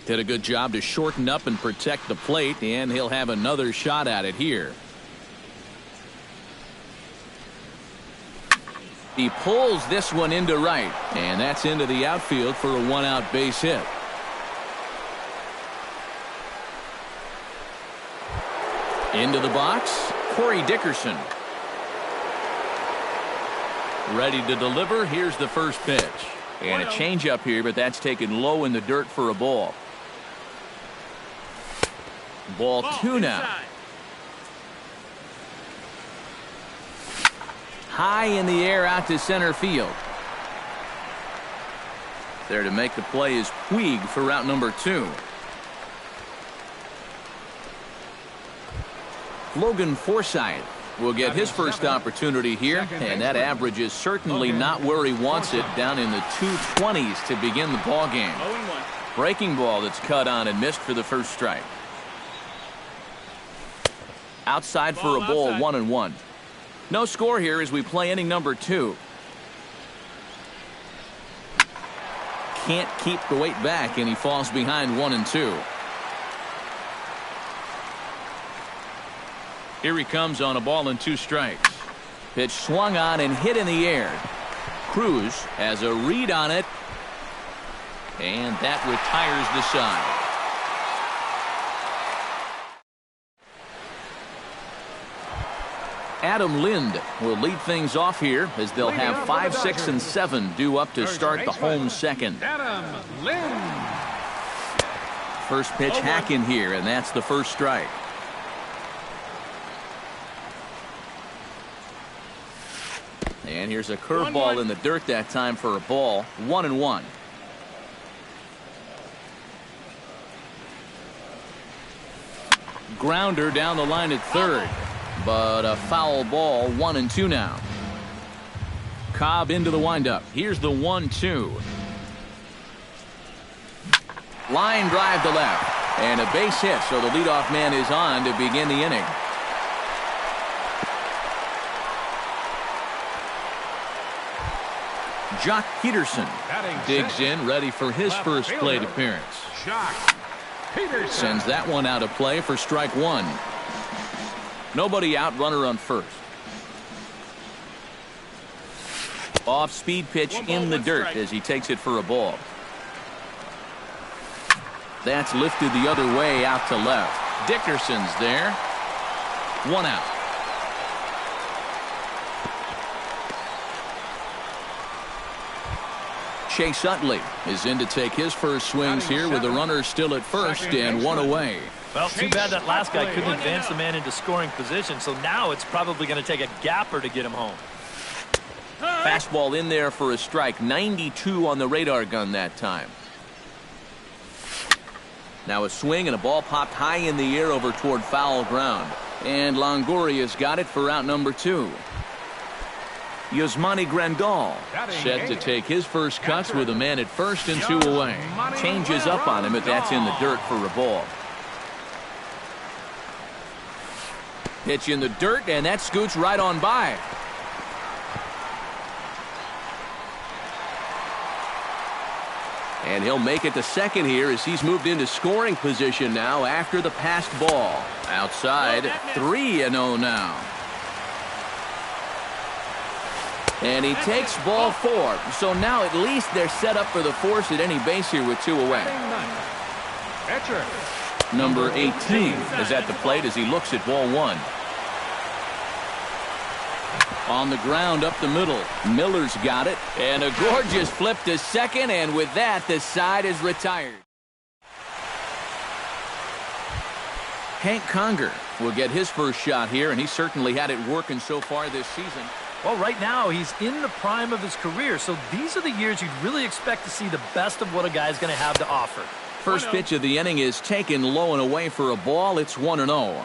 Did a good job to shorten up and protect the plate, and he'll have another shot at it here. He pulls this one into right, and that's into the outfield for a 1-out base hit. Into the box, Corey Dickerson. Ready to deliver. Here's the first pitch. And a changeup here, but that's taken low in the dirt for a ball. Ball 2 now. High in the air out to center field. There to make the play is Puig for route number 2. Logan Forsythe will get his first opportunity here, and that average is certainly not where he wants it, down in the 220s to begin the ball game. Breaking ball that's cut on and missed for the first strike. Outside for a ball, 1-1. No score here as we play inning number 2. Can't keep the weight back, and he falls behind 1-2. Here he comes on a ball and 2 strikes. Pitch swung on and hit in the air. Cruz has a read on it, and that retires the side. Adam Lind will lead things off here as they'll have 5, 6, and 7 due up to start the home second. Adam Lind. First pitch hacking here, and that's the first strike. And here's a curveball in the dirt that time for a ball. 1-1. Grounder down the line at third. But a foul ball. 1-2 now. Cobb into the windup. Here's the 1-2. Line drive to left. And a base hit, so the leadoff man is on to begin the inning. Jock Peterson digs in, ready for his first plate appearance. Sends that one out of play for strike 1. Nobody out, runner on first. Off-speed pitch in the dirt as he takes it for a ball. That's lifted the other way out to left. Dickerson's there. 1 out. Chase Utley is in to take his first swings here with the runner still at first and 1 away. Well, too bad that last guy couldn't advance the man into scoring position, so now it's probably going to take a gapper to get him home. Fastball in there for a strike. 92 on the radar gun that time. Now a swing and a ball popped high in the air over toward foul ground. And Longoria's got it for out number 2. Yasmani Grandal set to take his first cuts with a man at first and 2 away. Changes up on him, but that's in the dirt for a ball. Pitch in the dirt, and that scoots right on by. And he'll make it to second here as he's moved into scoring position now after the passed ball. Outside, 3-0 now. And he takes ball 4. So now at least they're set up for the force at any base here with 2 away. Number 18 is at the plate as he looks at ball 1. On the ground up the middle. Miller's got it. And a gorgeous flip to second. And with that, the side is retired. Hank Conger will get his first shot here, and he certainly had it working so far this season. Well, right now, he's in the prime of his career, so these are the years you'd really expect to see the best of what a guy's going to have to offer. First pitch of the inning is taken low and away for a ball. It's 1-0.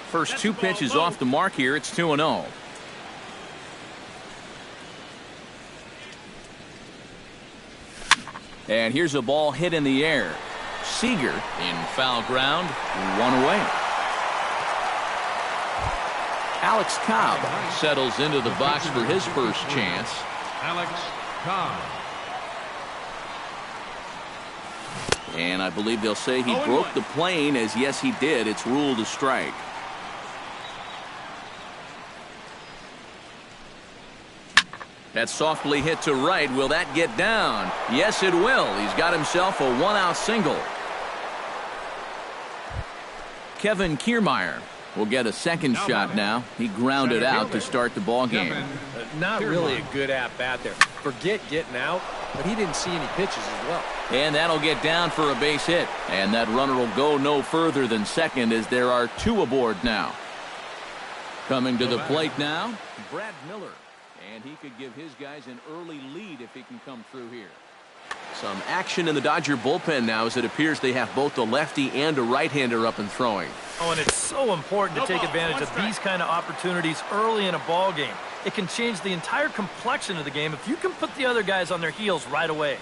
First 2 pitches off the mark here. It's 2-0. And here's a ball hit in the air. Seager in foul ground. 1 away. Alex Cobb settles into the box for his first chance. Alex Cobb. And I believe they'll say he broke the plane, as yes he did. It's ruled a strike. That's softly hit to right. Will that get down? Yes, it will. He's got himself a 1-out single. Kevin Kiermaier will get a second shot now. He grounded out to start the ball game. Not really a good at-bat there. Forget getting out, but he didn't see any pitches as well. And that'll get down for a base hit. And that runner will go no further than second as there are two aboard now. Coming to the plate now, Brad Miller. And he could give his guys an early lead if he can come through here. Some action in the Dodger bullpen now as it appears they have both a lefty and a right-hander up and throwing. Oh, and it's so important to take advantage of these kind of opportunities early in a ball game. It can change the entire complexion of the game if you can put the other guys on their heels right away.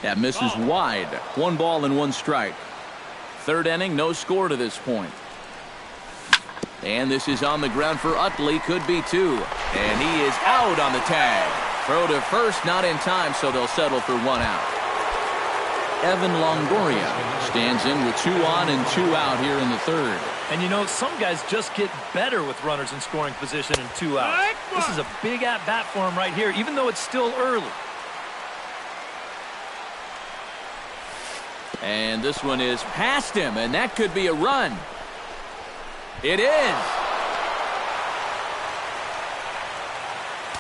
That misses wide. 1 ball and 1 strike. Third inning, no score to this point. And this is on the ground for Utley. Could be 2. And he is out on the tag. Throw to first, not in time, so they'll settle for 1 out. Evan Longoria stands in with 2 on and 2 out here in the third. And you know, some guys just get better with runners in scoring position and 2 out. This is a big at-bat for him right here, even though it's still early. And this one is past him, and that could be a run. It is.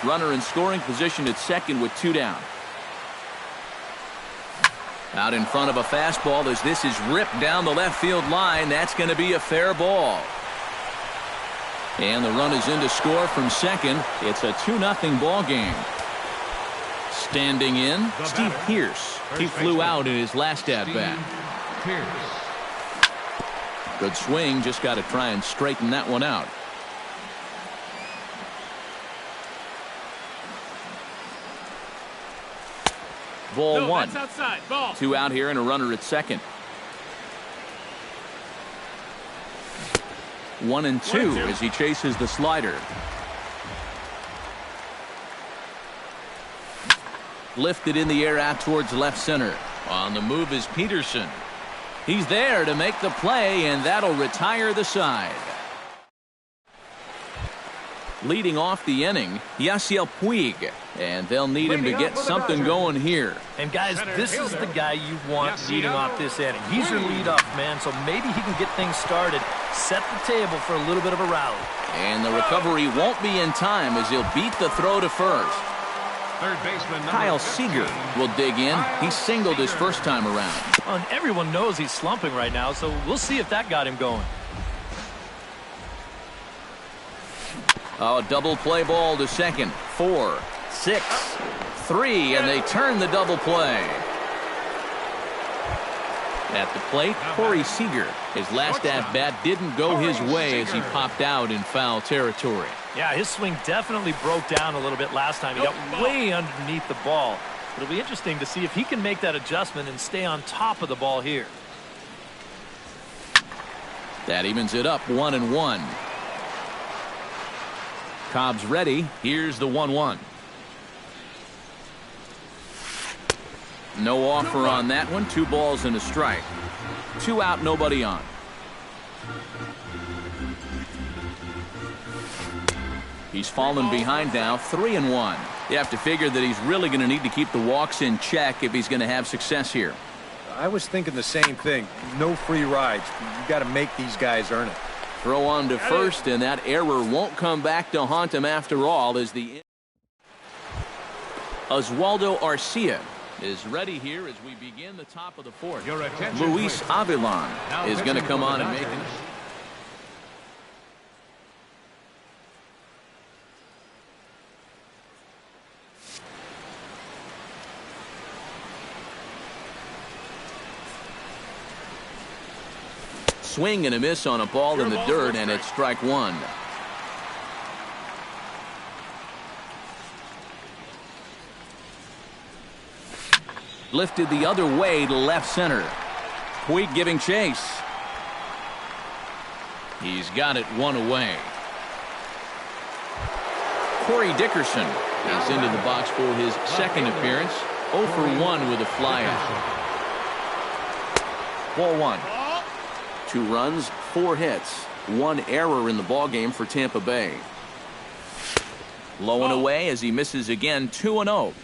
Runner in scoring position at second with 2 down. Out in front of a fastball as this is ripped down the left field line. That's going to be a fair ball. And the run is in to score from second. It's a 2-0 ball game. Standing in, Steve Pearce. He flew out in his last at-bat. Good swing, just got to try and straighten that one out. Ball 1. That's outside. Ball. 2 out here and a runner at second. 1 and 2 as he chases the slider. Lifted in the air out towards left center. On the move is Peterson. He's there to make the play, and that'll retire the side. Leading off the inning, Yasiel Puig, and they'll need him to get something going here. And guys, this is the guy you want leading off this inning. He's your leadoff man, so maybe he can get things started, set the table for a little bit of a rally. And the recovery won't be in time as he'll beat the throw to first. Third baseman Kyle Seager will dig in. He singled his first time around. And everyone knows he's slumping right now, so we'll see if that got him going. Oh, double play ball to second. 4, 6, 3, and they turn the double play. At the plate, Corey Seager. His last at-bat didn't go his way as he popped out in foul territory. Yeah, his swing definitely broke down a little bit last time. He got way underneath the ball. It'll be interesting to see if he can make that adjustment and stay on top of the ball here. That evens it up 1-1. Cobb's ready. Here's the 1-1. No offer on that one. 2 balls and a strike. 2 out, nobody on. He's fallen behind now, 3-1. You have to figure that he's really going to need to keep the walks in check if he's going to have success here. I was thinking the same thing. No free rides. You got to make these guys earn it. Throw on to first, and that error won't come back to haunt him after all as the Oswaldo Arcia is ready here as we begin the top of the 4th. Luis Avilan is going to come on and make it. Swing and a miss on a ball in the dirt, and it's strike 1. Lifted the other way to left center. Puig giving chase. He's got it 1 away. Corey Dickerson is into the box for his second appearance. 0 for 1 with a flyout. Ball 1. 2 runs, 4 hits, 1 error in the ballgame for Tampa Bay. Low and away as he misses again, 2-0.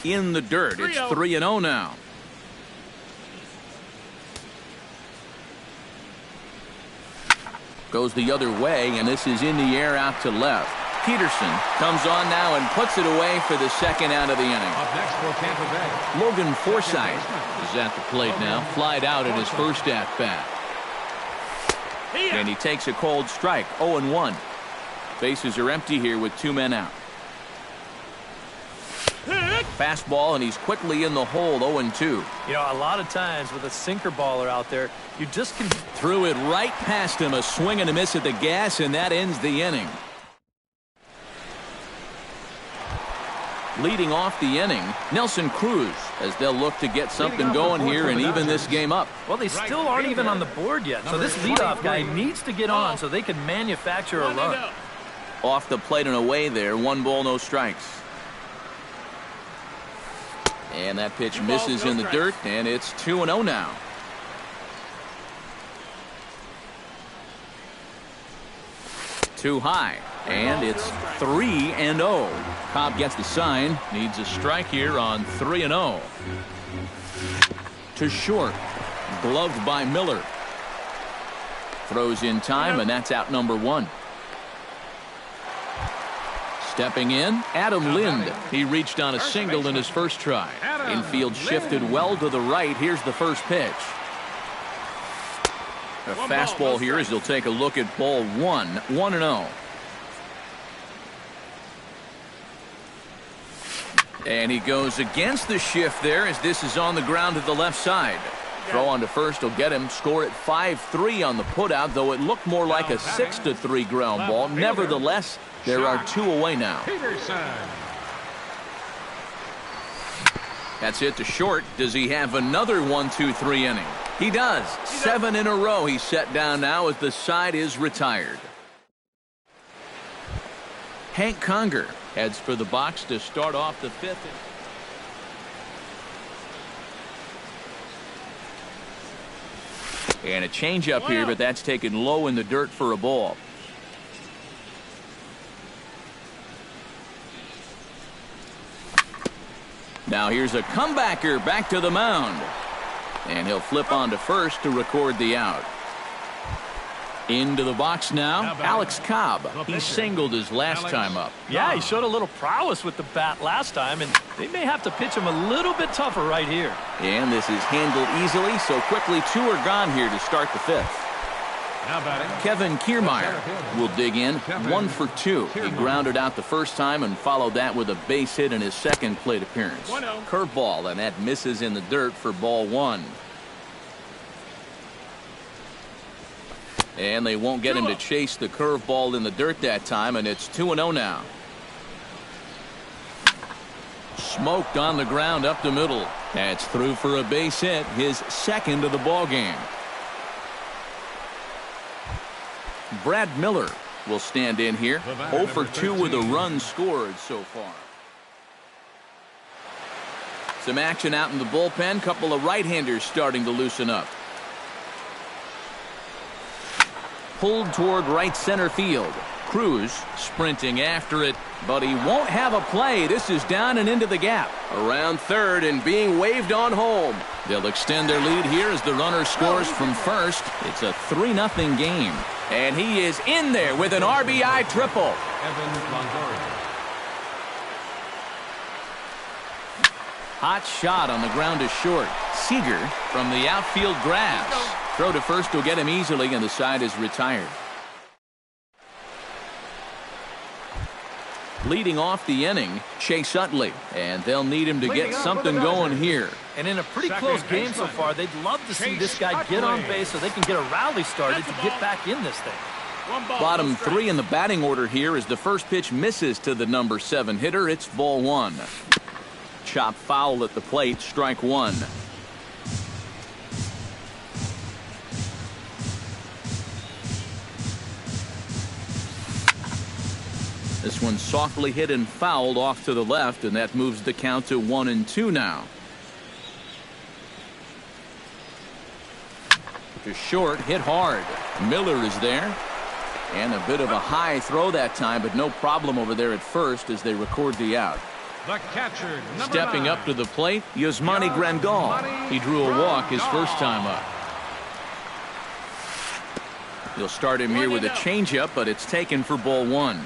in the dirt. It's 3-0 now. Goes the other way, and this is in the air out to left. Peterson comes on now and puts it away for the second out of the inning. Up next for Tampa Bay, Logan Forsythe is at the plate now, flied out at his first at-bat. And he takes a cold strike, 0-1. Bases are empty here with 2 men out. Fastball, and he's quickly in the hole, 0-2. You know, a lot of times with a sinker baller out there, you just can... Threw it right past him, a swing and a miss at the gas, and that ends the inning. Leading off the inning, Nelson Cruz, as they'll look to get something going here and even this game up. Well, they still aren't even on the board yet, so this leadoff guy needs to get on so they can manufacture a run. Off the plate and away there, 1 ball, no strikes. And that pitch misses in the dirt, and it's 2-0 now. Too high, and it's 3-0. Cobb gets the sign, needs a strike here on 3-0. To short, gloved by Miller. Throws in time, and that's out number 1. Stepping in, Adam Lind. He reached on a single in his first try. Infield shifted well to the right. Here's the first pitch. A fastball here as he'll take a look at ball 1, 1-0. And he goes against the shift there as this is on the ground to the left side. Throw on to first will get him. Score at 5-3 on the putout, though it looked more like a 6-3 ground ball. Nevertheless, there are 2 away now. That's it to short. Does he have another 1-2-3 inning? He does. 7 in a row he's set down now as the side is retired. Hank Conger heads for the box to start off the 5th. And a changeup here, but that's taken low in the dirt for a ball. Now here's a comebacker back to the mound. And he'll flip on to first to record the out. Into the box now, Alex Cobb. He singled his last time up. Yeah, he showed a little prowess with the bat last time, and they may have to pitch him a little bit tougher right here. And this is handled easily, so quickly 2 are gone here to start the 5th. Kevin Kiermaier will dig in, 1 for 2. He grounded out the first time and followed that with a base hit in his second plate appearance. Curveball, and that misses in the dirt for ball 1. And they won't get him to chase the curveball in the dirt that time, and it's 2-0 now. Smoked on the ground up the middle. That's through for a base hit, his second of the ball game. Brad Miller will stand in here, 0 for 2 with a run scored so far. Some action out in the bullpen. Couple of right-handers starting to loosen up. Pulled toward right center field. Cruz sprinting after it, but he won't have a play. This is down and into the gap. Around third and being waved on home. They'll extend their lead here as the runner scores from first. It's a 3-0 game. And he is in there with an RBI triple. Hot shot on the ground to short. Seager from the outfield grabs. Throw to first will get him easily, and the side is retired. Leading off the inning, Chase Utley, and they'll need him to get something going here. And in a pretty close game so far, they'd love to see this guy get on base so they can get a rally started to get back in this thing. Bottom 3 in the batting order here as the first pitch misses to the number 7 hitter. It's ball 1. Chop foul at the plate, strike 1. This one softly hit and fouled off to the left, and that moves the count to 1-2 now. To short, hit hard. Miller is there. And a bit of a high throw that time, but no problem over there at first as they record the out. The catcher, Stepping up to the plate, Yasmani Grandal. He drew a walk his first time up. He'll start him here with a changeup, but it's taken for ball one.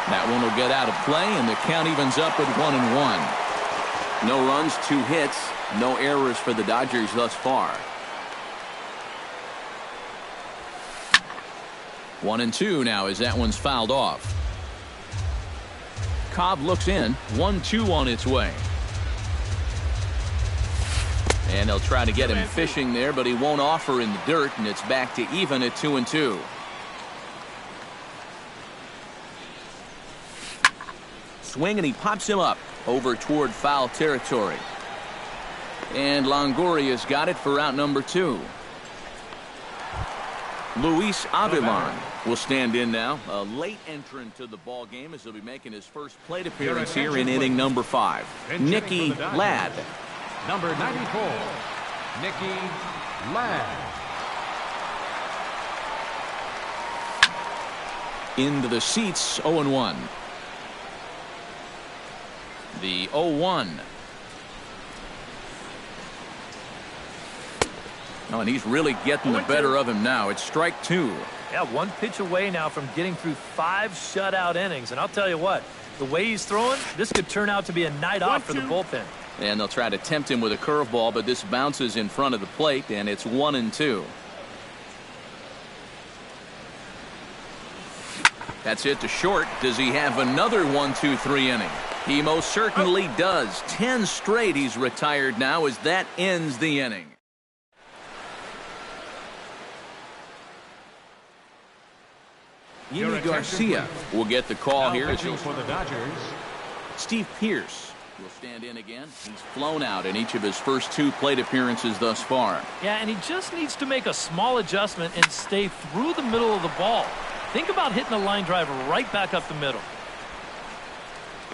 That one will get out of play, and the count evens up at 1-1. No runs, 2 hits, no errors for the Dodgers thus far. 1-2 now as that one's fouled off. Cobb looks in, 1-2 on its way. And they'll try to get him fishing there, but he won't offer in the dirt, and it's back to even at 2-2. Swing, and he pops him up over toward foul territory. And Longoria's got it for out number 2. Luis Avilan will stand in now, a late entrant to the ball game, as he'll be making his first plate appearance here in inning number 5. Nicky Ladd. Number 94, Nicky Ladd. Into the seats, 0-1. The 0-1. Oh, and he's really getting the better of him now. It's strike 2. Yeah, 1 pitch away now from getting through 5 shutout innings. And I'll tell you what, the way he's throwing, this could turn out to be a night off for the bullpen. And they'll try to tempt him with a curveball, but this bounces in front of the plate, and it's 1-2. That's it to short. Does he have another 1-2-3 inning? He most certainly does. 10 straight he's retired now as that ends the inning. Yimi Garcia will get the call here. For the Dodgers. Steve Pearce will stand in again. He's flown out in each of his first 2 plate appearances thus far. Yeah, and he just needs to make a small adjustment and stay through the middle of the ball. Think about hitting a line drive right back up the middle.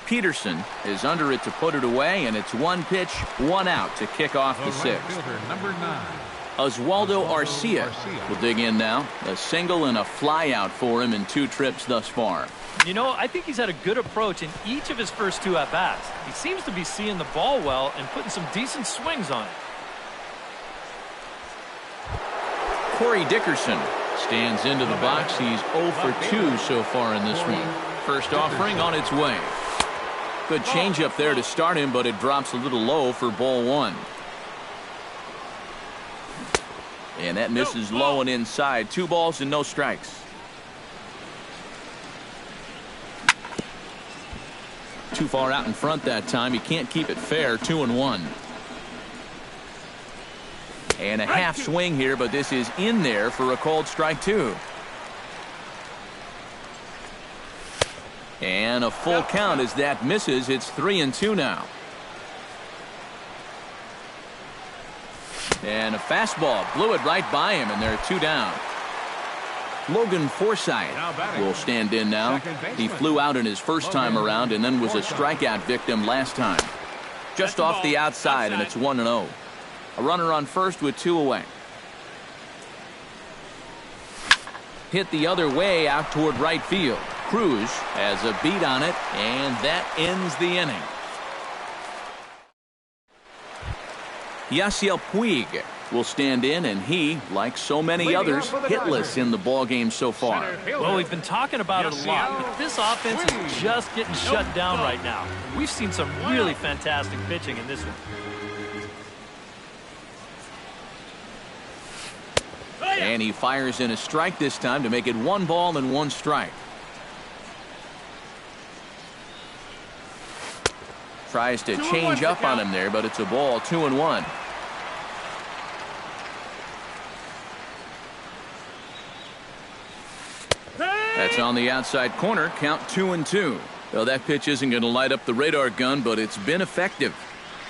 Peterson is under it to put it away, and it's 1 pitch, 1 out to kick off the 6th. Number 9. Oswaldo Arcia will dig in now. A single and a fly out for him in 2 trips thus far. You know, I think he's had a good approach in each of his first 2 at-bats. He seems to be seeing the ball well and putting some decent swings on it. Corey Dickerson stands into the box. He's 0 for 2 so far in this one. First offering on its way. Good changeup there to start him, but it drops a little low for ball 1. And that misses low and inside. 2 balls and no strikes. Too far out in front that time. He can't keep it fair. 2-1. And a half swing here, but this is in there for a called strike 2. And a full count as that misses. It's 3-2 now. And a fastball blew it right by him, and there are 2 down. Logan Forsythe will stand in now. He flew out in his first time around and then was a strikeout victim last time. Just off the outside, and it's 1-0. A runner on first with 2 away. Hit the other way out toward right field. Cruz has a beat on it, and that ends the inning. Yasiel Puig will stand in, and he, like so many others, hitless in the ballgame so far. Well, we've been talking about it a lot, but this offense is just getting shut down right now. We've seen some really fantastic pitching in this one. And he fires in a strike this time to make it 1 ball and 1 strike. Tries to change up on him there, but it's a ball. 2-1. That's on the outside corner. Count 2-2. Well, that pitch isn't going to light up the radar gun, but it's been effective.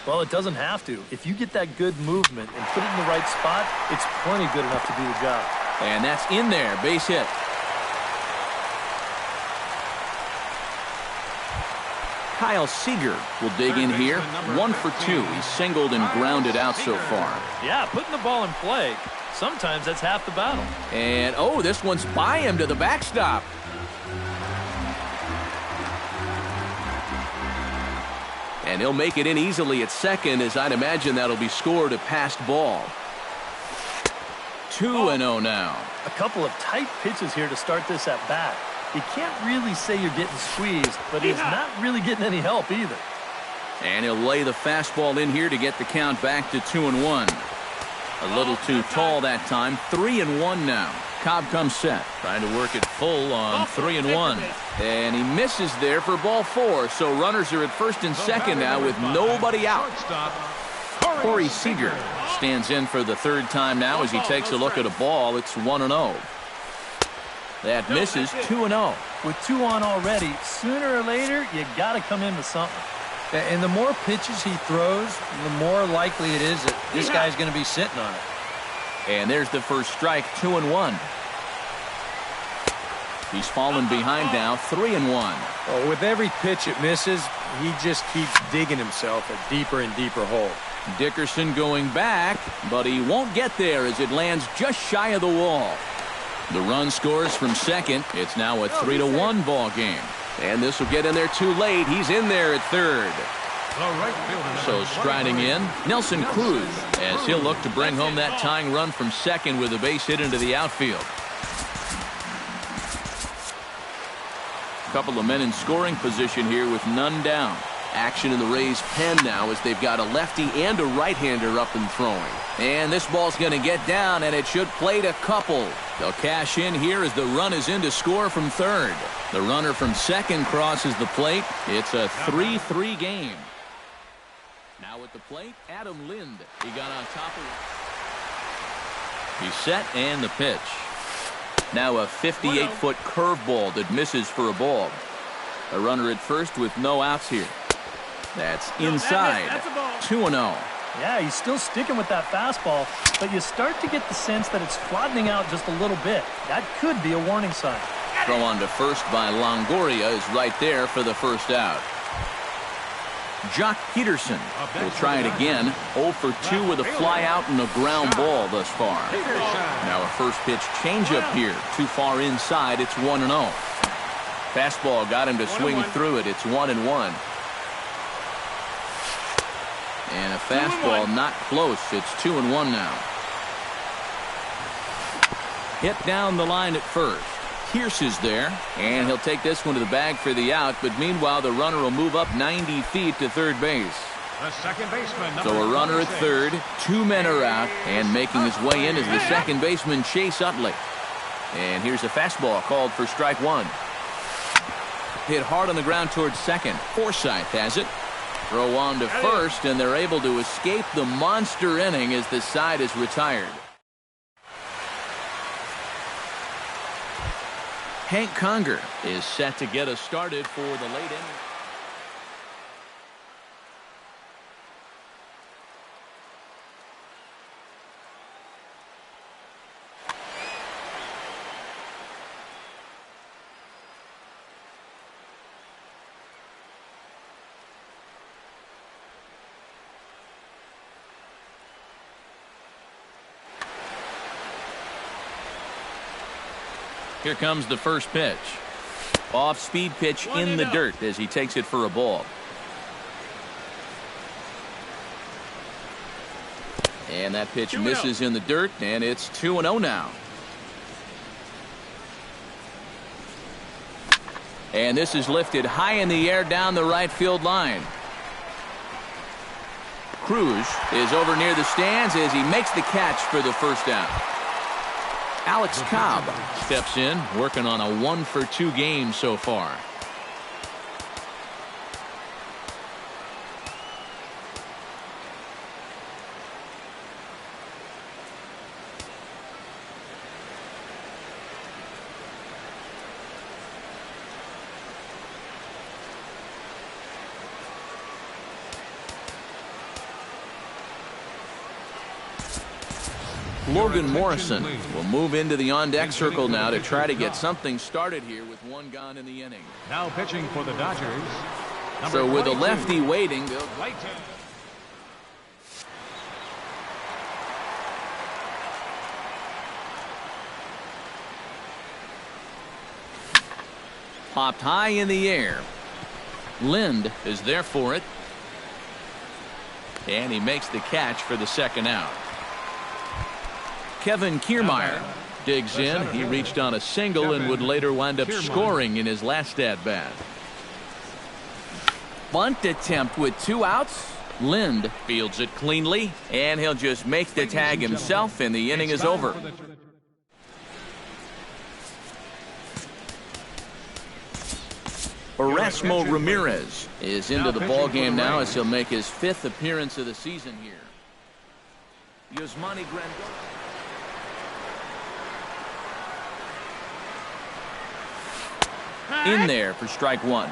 Well, it doesn't have to. If you get that good movement and put it in the right spot, it's plenty good enough to do the job. And that's in there. Base hit. Kyle Seager will dig in here. 1 for 2. He's singled and grounded out so far. Yeah, putting the ball in play. Sometimes that's half the battle. And, oh, this one's by him to the backstop. And he'll make it in easily at second, as I'd imagine that'll be scored a passed ball. 2-0 now. A couple of tight pitches here to start this at bat. You can't really say you're getting squeezed, but he's not really getting any help either. And he'll lay the fastball in here to get the count back to 2-1. A little too tall that time. 3-1 now. Cobb comes set, trying to work it full on 3-1. And he misses there for ball 4. So runners are at first and second now with nobody out. Corey Seager stands in for the third time now as he takes a look at a ball. It's 1-0. That misses. 2-0. With 2 on already, sooner or later, you got to come in with something. And the more pitches he throws, the more likely it is that this guy's going to be sitting on it. And there's the first strike. 2-1. He's fallen behind now. 3-1. Well, with every pitch it misses, he just keeps digging himself a deeper and deeper hole. Dickerson going back, but he won't get there as it lands just shy of the wall. The run scores from second. It's now a 3-1 ball game. And this will get in there too late. He's in there at third. So striding in, Nelson Cruz, as he'll look to bring home that tying run from second with a base hit into the outfield. A couple of men in scoring position here with none down. Action in the Rays' pen now as they've got a lefty and a right-hander up and throwing. And this ball's going to get down, and it should plate a couple. They'll cash in here as the run is in to score from third. The runner from second crosses the plate. It's a 3-3 game. Now at the plate, Adam Lind. He got on top of it. He's set, and the pitch. Now a 58-foot curveball that misses for a ball. A runner at first with no outs here. That's inside. 2-0. Yeah, he's still sticking with that fastball, but you start to get the sense that it's flattening out just a little bit. That could be a warning sign. Throw on to first by Longoria is right there for the first out. Jock Peterson will try it again. 0 for 2 with a fly out and a ground ball thus far. Now a first pitch changeup here. Too far inside. It's 1-0. Fastball got him to swing through it. It's 1-1. And a fastball not close. It's 2-1 now. Hit down the line at first. Pierce is there, and he'll take this one to the bag for the out, but meanwhile the runner will move up 90 feet to third base. The second baseman, so a runner at third, 2 men are out, and making his way in is the second baseman Chase Utley. And here's a fastball called for strike 1. Hit hard on the ground towards second. Forsythe has it. Throw on to first, and they're able to escape the monster inning as the side is retired. Hank Conger is set to get us started for the late inning. Here comes the first pitch. Off-speed pitch in the dirt as he takes it for a ball. And that pitch misses in the dirt, and it's 2-0 now. And this is lifted high in the air down the right field line. Cruz is over near the stands as he makes the catch for the first out. Alex Cobb steps in, working on a 1 for 2 game so far. Logan Morrison will move into the on-deck circle now to try to get something started here with 1 gone in the inning. Now pitching for the Dodgers. So with a lefty waiting, popped high in the air. Lind is there for it. And he makes the catch for the second out. Kevin Kiermaier digs in. He reached on a single and would later wind up scoring in his last at-bat. Bunt attempt with 2 outs. Lind fields it cleanly, and he'll just make the tag himself, and the inning is over. Erasmo Ramirez is into the ballgame now as he'll make his 5th appearance of the season here. Yasmani Grandal. In there for strike 1.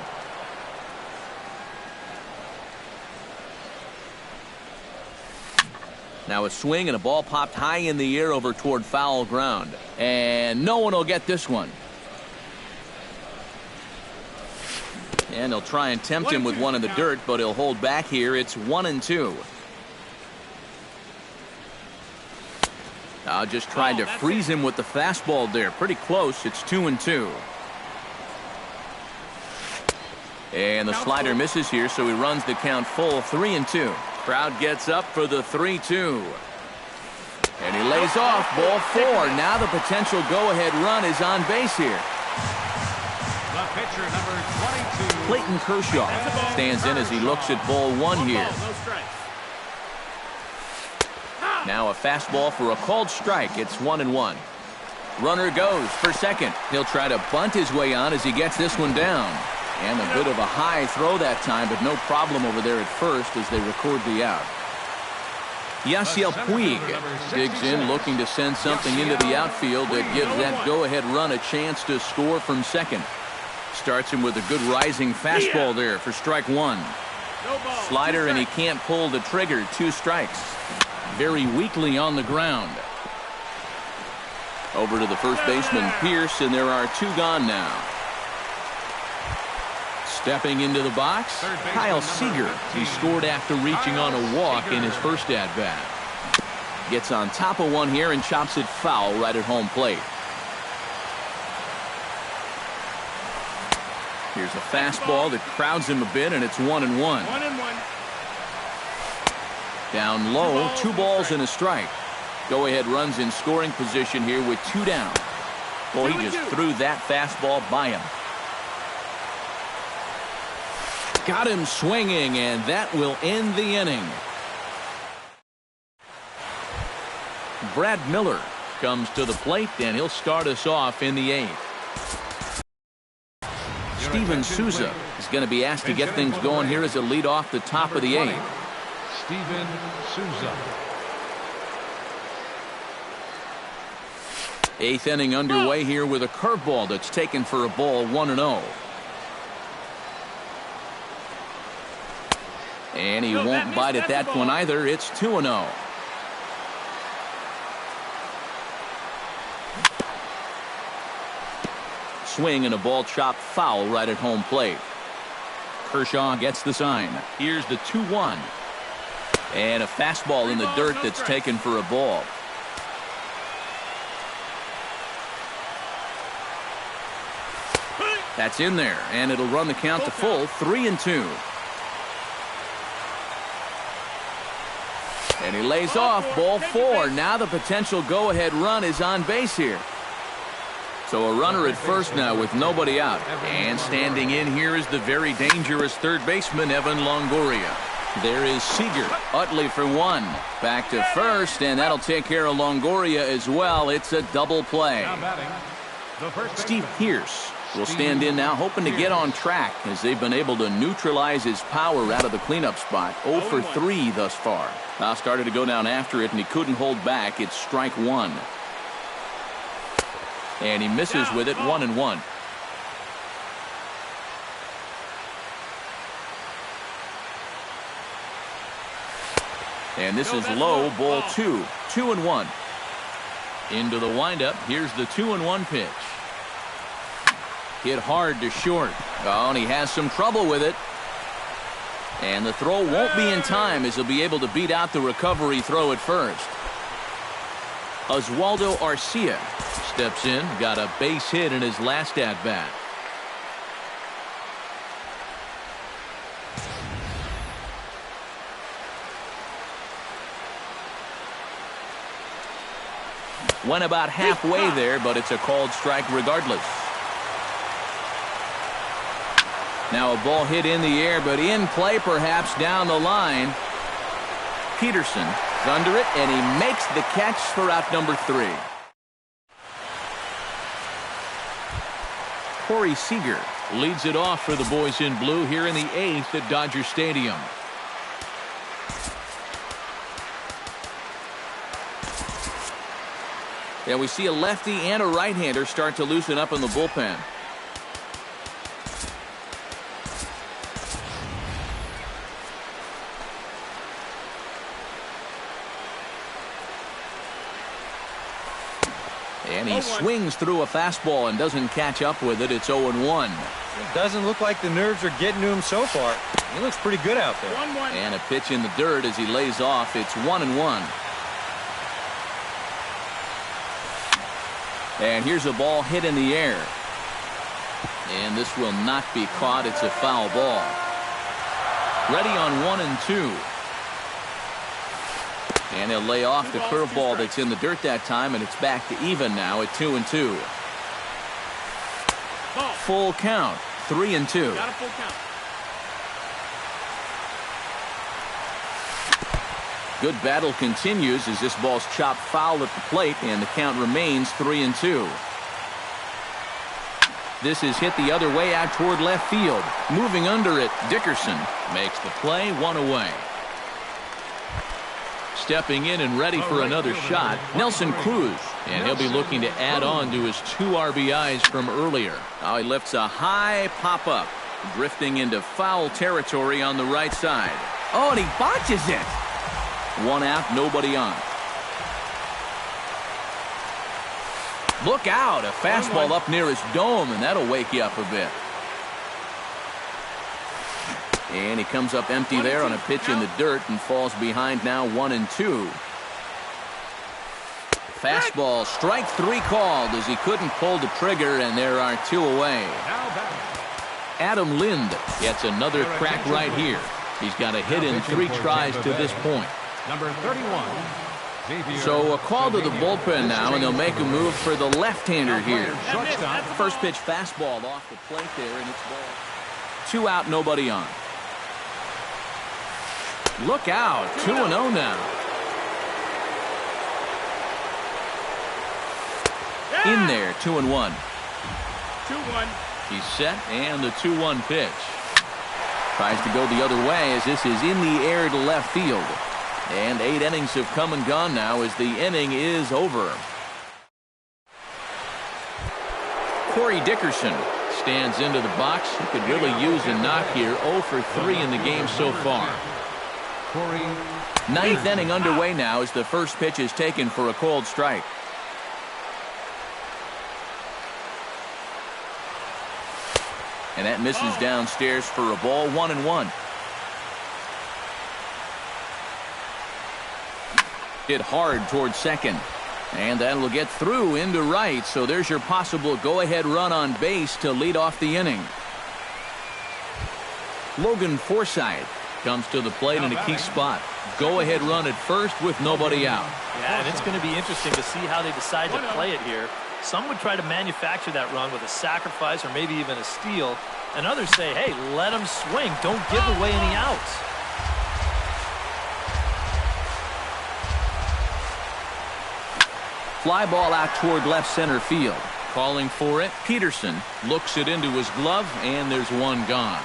Now a swing and a ball popped high in the air over toward foul ground. And no one will get this one. And they'll try and tempt him with one in the dirt, but he'll hold back here. It's 1-2. Just tried to freeze him with the fastball there. Pretty close. It's 2-2. And the slider misses here, so he runs the count full, 3-2. Crowd gets up for the 3-2. And he lays off, ball 4. Now the potential go-ahead run is on base here. The pitcher, number 22. Clayton Kershaw stands in as he looks at ball 1 here. Now a fastball for a called strike. It's 1-1. Runner goes for second. He'll try to bunt his way on as he gets this one down. And a bit of a high throw that time, but no problem over there at first as they record the out. Yasiel Puig digs in, looking to send something into the outfield that gives that go-ahead run a chance to score from second. Starts him with a good rising fastball there for strike 1. Slider, and he can't pull the trigger. 2 strikes. Very weakly on the ground. Over to the first baseman, Pierce, and there are 2 gone now. Stepping into the box, Kyle Seager. He scored after reaching on a walk in his first at-bat. Gets on top of one here and chops it foul right at home plate. Here's a fastball that crowds him a bit, and it's 1-1. Down low, 2 balls and a strike. Go-ahead runs in scoring position here with 2 down. Well, he just threw that fastball by him. Got him swinging, and that will end the inning. Brad Miller comes to the plate, and he'll start us off in the 8th. Steven Souza is going to be asked to get things going here as a lead off the top of the 8th. Steven Souza. 8th inning underway here with a curveball that's taken for a ball, 1-0. And he won't bite at that one either. It's 2-0. Swing and a ball chopped foul right at home plate. Kershaw gets the sign. Here's the 2-1. And a fastball in the dirt that's taken for a ball. That's in there, and it'll run the count to full, 3-2. And he lays off, ball 4. Now the potential go-ahead run is on base here. So a runner at first now with nobody out. And standing in here is the very dangerous third baseman, Evan Longoria. There is Seager. Utley for 1. Back to first, and that'll take care of Longoria as well. It's a double play. Steve Pearce will stand in now, hoping to get on track as they've been able to neutralize his power out of the cleanup spot. 0 for 3 thus far. Now started to go down after it, and he couldn't hold back. It's strike 1. And he misses with it, 1-1. And this is low, ball 2. 2-1. Into the windup. Here's the 2-1 pitch. Hit hard to short. Oh, and he has some trouble with it. And the throw won't be in time as he'll be able to beat out the recovery throw at first. Oswaldo Arcia steps in, got a base hit in his last at-bat. Went about halfway there, but it's a called strike regardless. Now a ball hit in the air, but in play perhaps down the line. Peterson is under it, and he makes the catch for out number 3. Corey Seager leads it off for the boys in blue here in the 8th at Dodger Stadium. And we see a lefty and a right-hander start to loosen up in the bullpen. And he swings through a fastball and doesn't catch up with it. It's 0-1. It doesn't look like the nerves are getting to him so far. He looks pretty good out there. And a pitch in the dirt as he lays off. It's 1-1. And here's a ball hit in the air. And this will not be caught. It's a foul ball. Ready on 1 and 2. And he'll lay off the curveball that's in the dirt that time, and it's back to even now at 2 and 2. Full count, 3 and 2. Got a full count. Good battle continues as this ball's chopped foul at the plate, and the count remains 3 and 2. This is hit the other way out toward left field. Moving under it, Dickerson makes the play, 1 away. Stepping in and ready for another shot, Nelson Cruz. And he'll be looking to add on to his 2 RBIs from earlier. Now he lifts a high pop-up, drifting into foul territory on the right side. Oh, and he botches it. 1 out, nobody on. Look out, a fastball up near his dome, and that'll wake you up a bit. And he comes up empty there on a pitch in the dirt and falls behind now 1 and 2. Fastball, strike 3 called as he couldn't pull the trigger, and there are 2 away. Adam Lind gets another crack right here. He's got a hit in 3 tries to this point. Number 31. So a call to the bullpen now, and they'll make a move for the left-hander here. First pitch fastball off the plate there, and it's ball. 2 out, nobody on. Look out, 2-0 now. In there, 2-1. 2-1. He's set, and the 2-1 pitch. Tries to go the other way as this is in the air to left field. And 8 innings have come and gone now as the inning is over. Corey Dickerson stands into the box. He could really use a knock here. 0 for 3 in the game so far. 9th inning underway now as the first pitch is taken for a called strike. And that misses downstairs for a ball, 1-1. Hit hard towards second. And that'll get through into right. So there's your possible go-ahead run on base to lead off the inning. Logan Forsythe comes to the plate in a key spot. Go-ahead run at first with nobody out. Yeah, and it's going to be interesting to see how they decide to play it here. Some would try to manufacture that run with a sacrifice or maybe even a steal. And others say, hey, let them swing. Don't give away any outs. Fly ball out toward left center field. Calling for it, Peterson looks it into his glove, and there's 1 gone.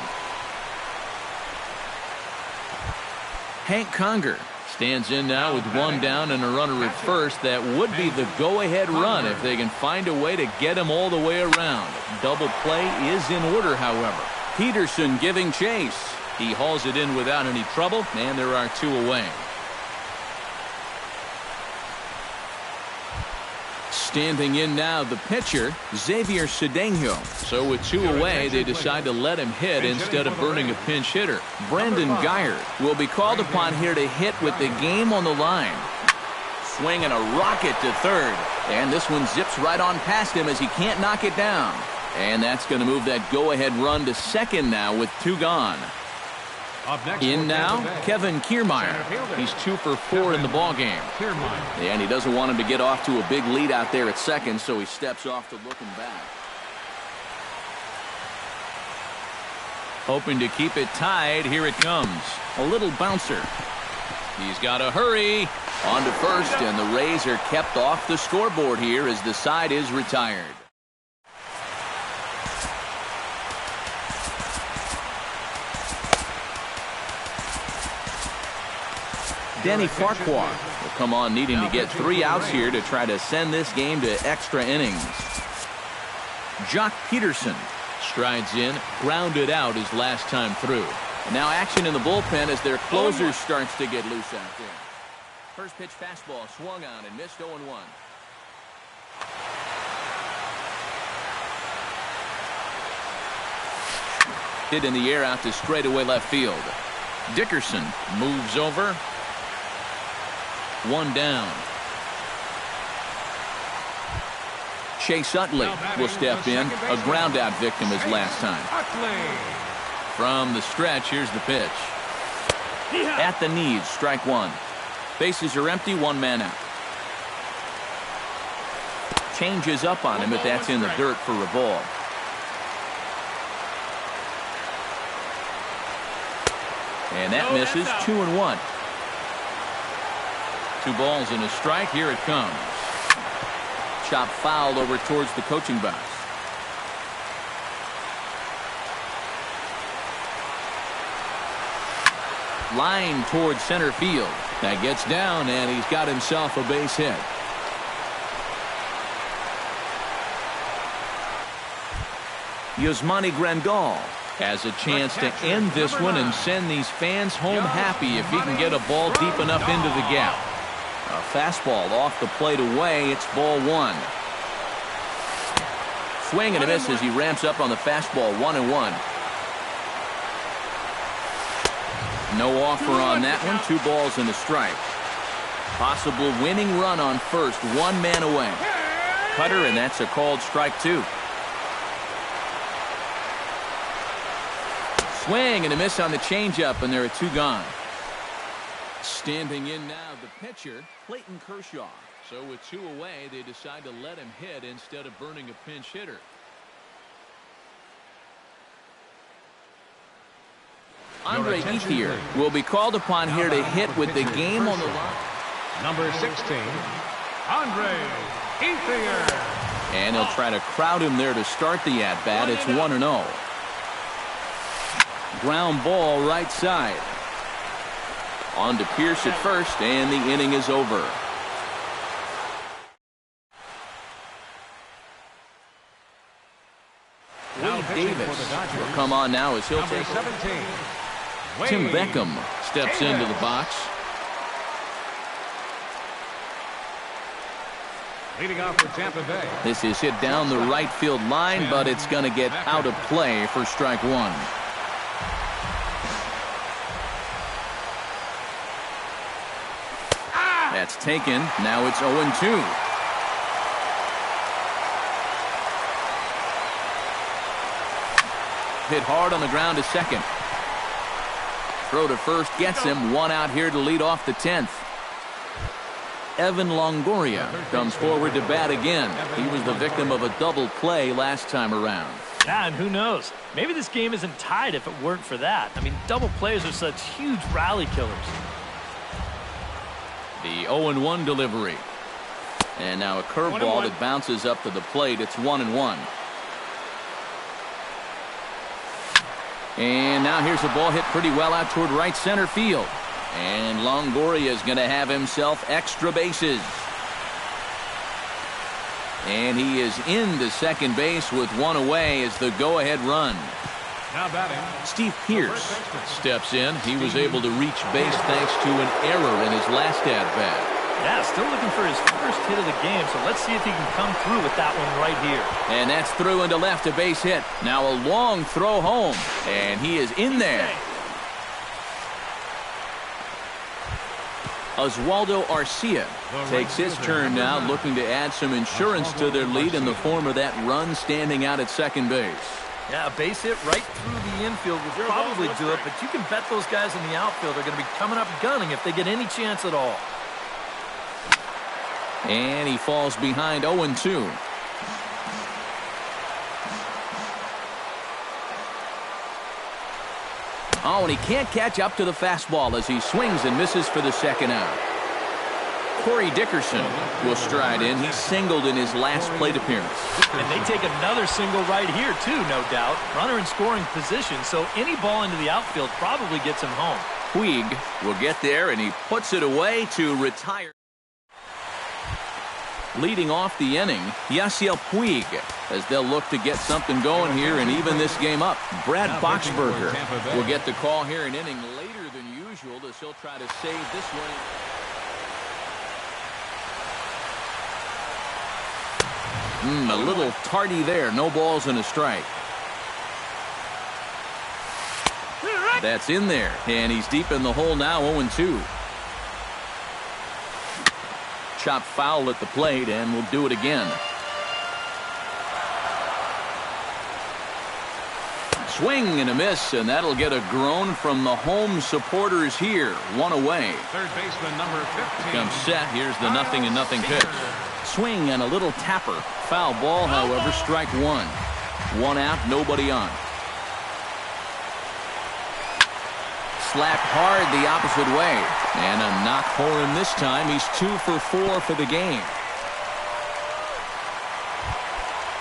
Hank Conger stands in now with 1 down and a runner at first. That would be the go-ahead run if they can find a way to get him all the way around. Double play is in order, however. Peterson giving chase. He hauls it in without any trouble, and there are 2 away. Standing in now, the pitcher, Xavier Cedeno. So with 2 away, they decide to let him hit instead of burning a pinch hitter. Brandon Geyer will be called upon here to hit with the game on the line. Swing and a rocket to third. And this one zips right on past him as he can't knock it down. And that's going to move that go-ahead run to second now with 2 gone. Up next In for now, Tampa Bay, Kevin Kiermaier. center fielder, He's 2 for 4 in the ballgame. Kiermaier. And he doesn't want him to get off to a big lead out there at second, so he steps off to looking back. Hoping to keep it tied. Here it comes. A little bouncer. He's got to hurry. On to first, and the Rays are kept off the scoreboard here as the side is retired. Denny Farquhar will come on needing to get 3 outs here to try to send this game to extra innings. Jock Peterson strides in, grounded out his last time through. And now action in the bullpen as their closer starts to get loose out there. First pitch fastball swung on and missed 0-1. Hit in the air out to straightaway left field. Dickerson moves over. 1 down. Chase Utley will step in. A ground out victim his last time. From the stretch, here's the pitch. At the knees, strike 1. Bases are empty, 1 man out. Changes up on him, but that's in the dirt for a ball. And that misses. 2-1. 2 balls and a strike. Here it comes. Chop fouled over towards the coaching box. Line towards center field. That gets down, and he's got himself a base hit. Yasmani Grandal has a chance to end this one and send these fans home happy if he can get a ball deep enough into the gap. A fastball off the plate away. It's ball 1. Swing and a miss as he ramps up on the fastball. 1-1. No offer on that one. 2 balls and a strike. Possible winning run on first. 1 man away. Cutter, and that's a called strike 2. Swing and a miss on the changeup, and there are 2 gone. Standing in now, the pitcher, Clayton Kershaw. So with 2 away, they decide to let him hit instead of burning a pinch hitter. Andre Ethier will be called upon here to hit with the game on the line. Number 16, Andre Ethier. And he'll try to crowd him there to start the at-bat. It's 1-0. Ground ball right side. On to Pierce at first, and the inning is over. Wade Davis will come on now as he'll take 17. Tim Beckham steps into the box. Leading off for Tampa Bay. This is hit down the right field line, but it's going to get out of play for strike 1. That's taken. Now it's 0-2. Hit hard on the ground to second. Throw to first gets him. 1 out here to lead off the 10th. Evan Longoria comes forward to bat again. He was the victim of a double play last time around. Yeah, and who knows? Maybe this game isn't tied if it weren't for that. I mean, double plays are such huge rally killers. The 0-1 delivery. And now a curveball that bounces up to the plate. It's 1-1. And now here's a ball hit pretty well out toward right center field. And Longoria is going to have himself extra bases. And he is into second base with 1 away as the go-ahead run. Now batting, Steve Pierce steps in. He was able to reach base thanks to an error in his last at-bat. Yeah, still looking for his first hit of the game, so let's see if he can come through with that one right here. And that's through into left, a base hit. Now a long throw home, and he is in there. Oswaldo Arcia takes his turn now, looking to add some insurance to their lead in the form of that run standing out at second base. Yeah, a base hit right through the infield will probably do it, but you can bet those guys in the outfield are going to be coming up gunning if they get any chance at all. And he falls behind 0-2. Oh, and he can't catch up to the fastball as he swings and misses for the second out. Corey Dickerson will stride in. He singled in his last plate appearance. And they take another single right here, too, no doubt. Runner in scoring position, so any ball into the outfield probably gets him home. Puig will get there, and he puts it away to retire. Leading off the inning, Yasiel Puig, as they'll look to get something going here and even this game up. Brad Boxberger will get the call here an inning later than usual as he'll try to save this one. A little tardy there. No balls and a strike. That's in there, and he's deep in the hole now, 0-2. Chopped foul at the plate, and we'll do it again. Swing and a miss, and that'll get a groan from the home supporters here. One away. Third baseman number 15. Comes set. Here's the 0-0 pitch. Swing and a little tapper. Foul ball, however, strike one. One out, nobody on. Slapped hard the opposite way. And a knock for him this time. He's 2 for 4 for the game.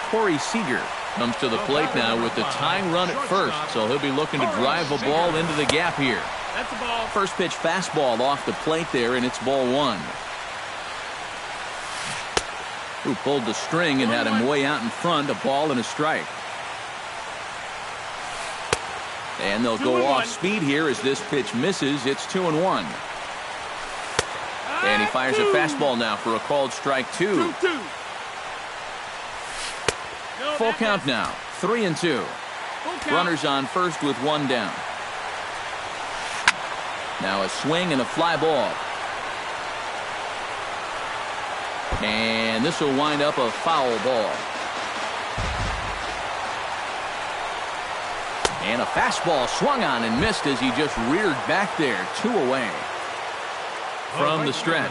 Corey Seager comes to the plate now with the tying run at first. So he'll be looking to drive a ball into the gap here. That's a ball. First pitch fastball off the plate there, and it's ball one. Who pulled the string and had him way out in front, a ball and a strike. And they'll go off speed here as this pitch misses. It's 2-1. And he fires a fastball now for a called strike two. Full count now, 3-2. Runners on first with one down. Now a swing and a fly ball. And this will wind up a foul ball. And a fastball swung on and missed as he just reared back there. 2 away. From the stretch,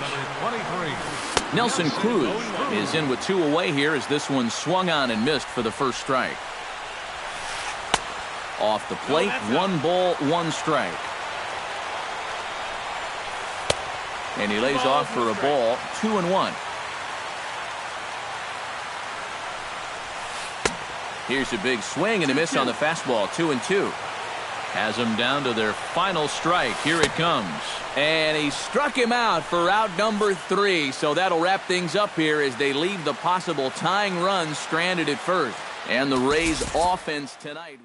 Nelson Cruz is in with 2 away here as this one swung on and missed for the first strike. Off the plate, 1 ball, 1 strike. And he lays off for a ball, 2-1. Here's a big swing and a miss on the fastball, 2-2. Has them down to their final strike. Here it comes. And he struck him out for out number 3. So that'll wrap things up here as they leave the possible tying run stranded at first. And the Rays offense tonight.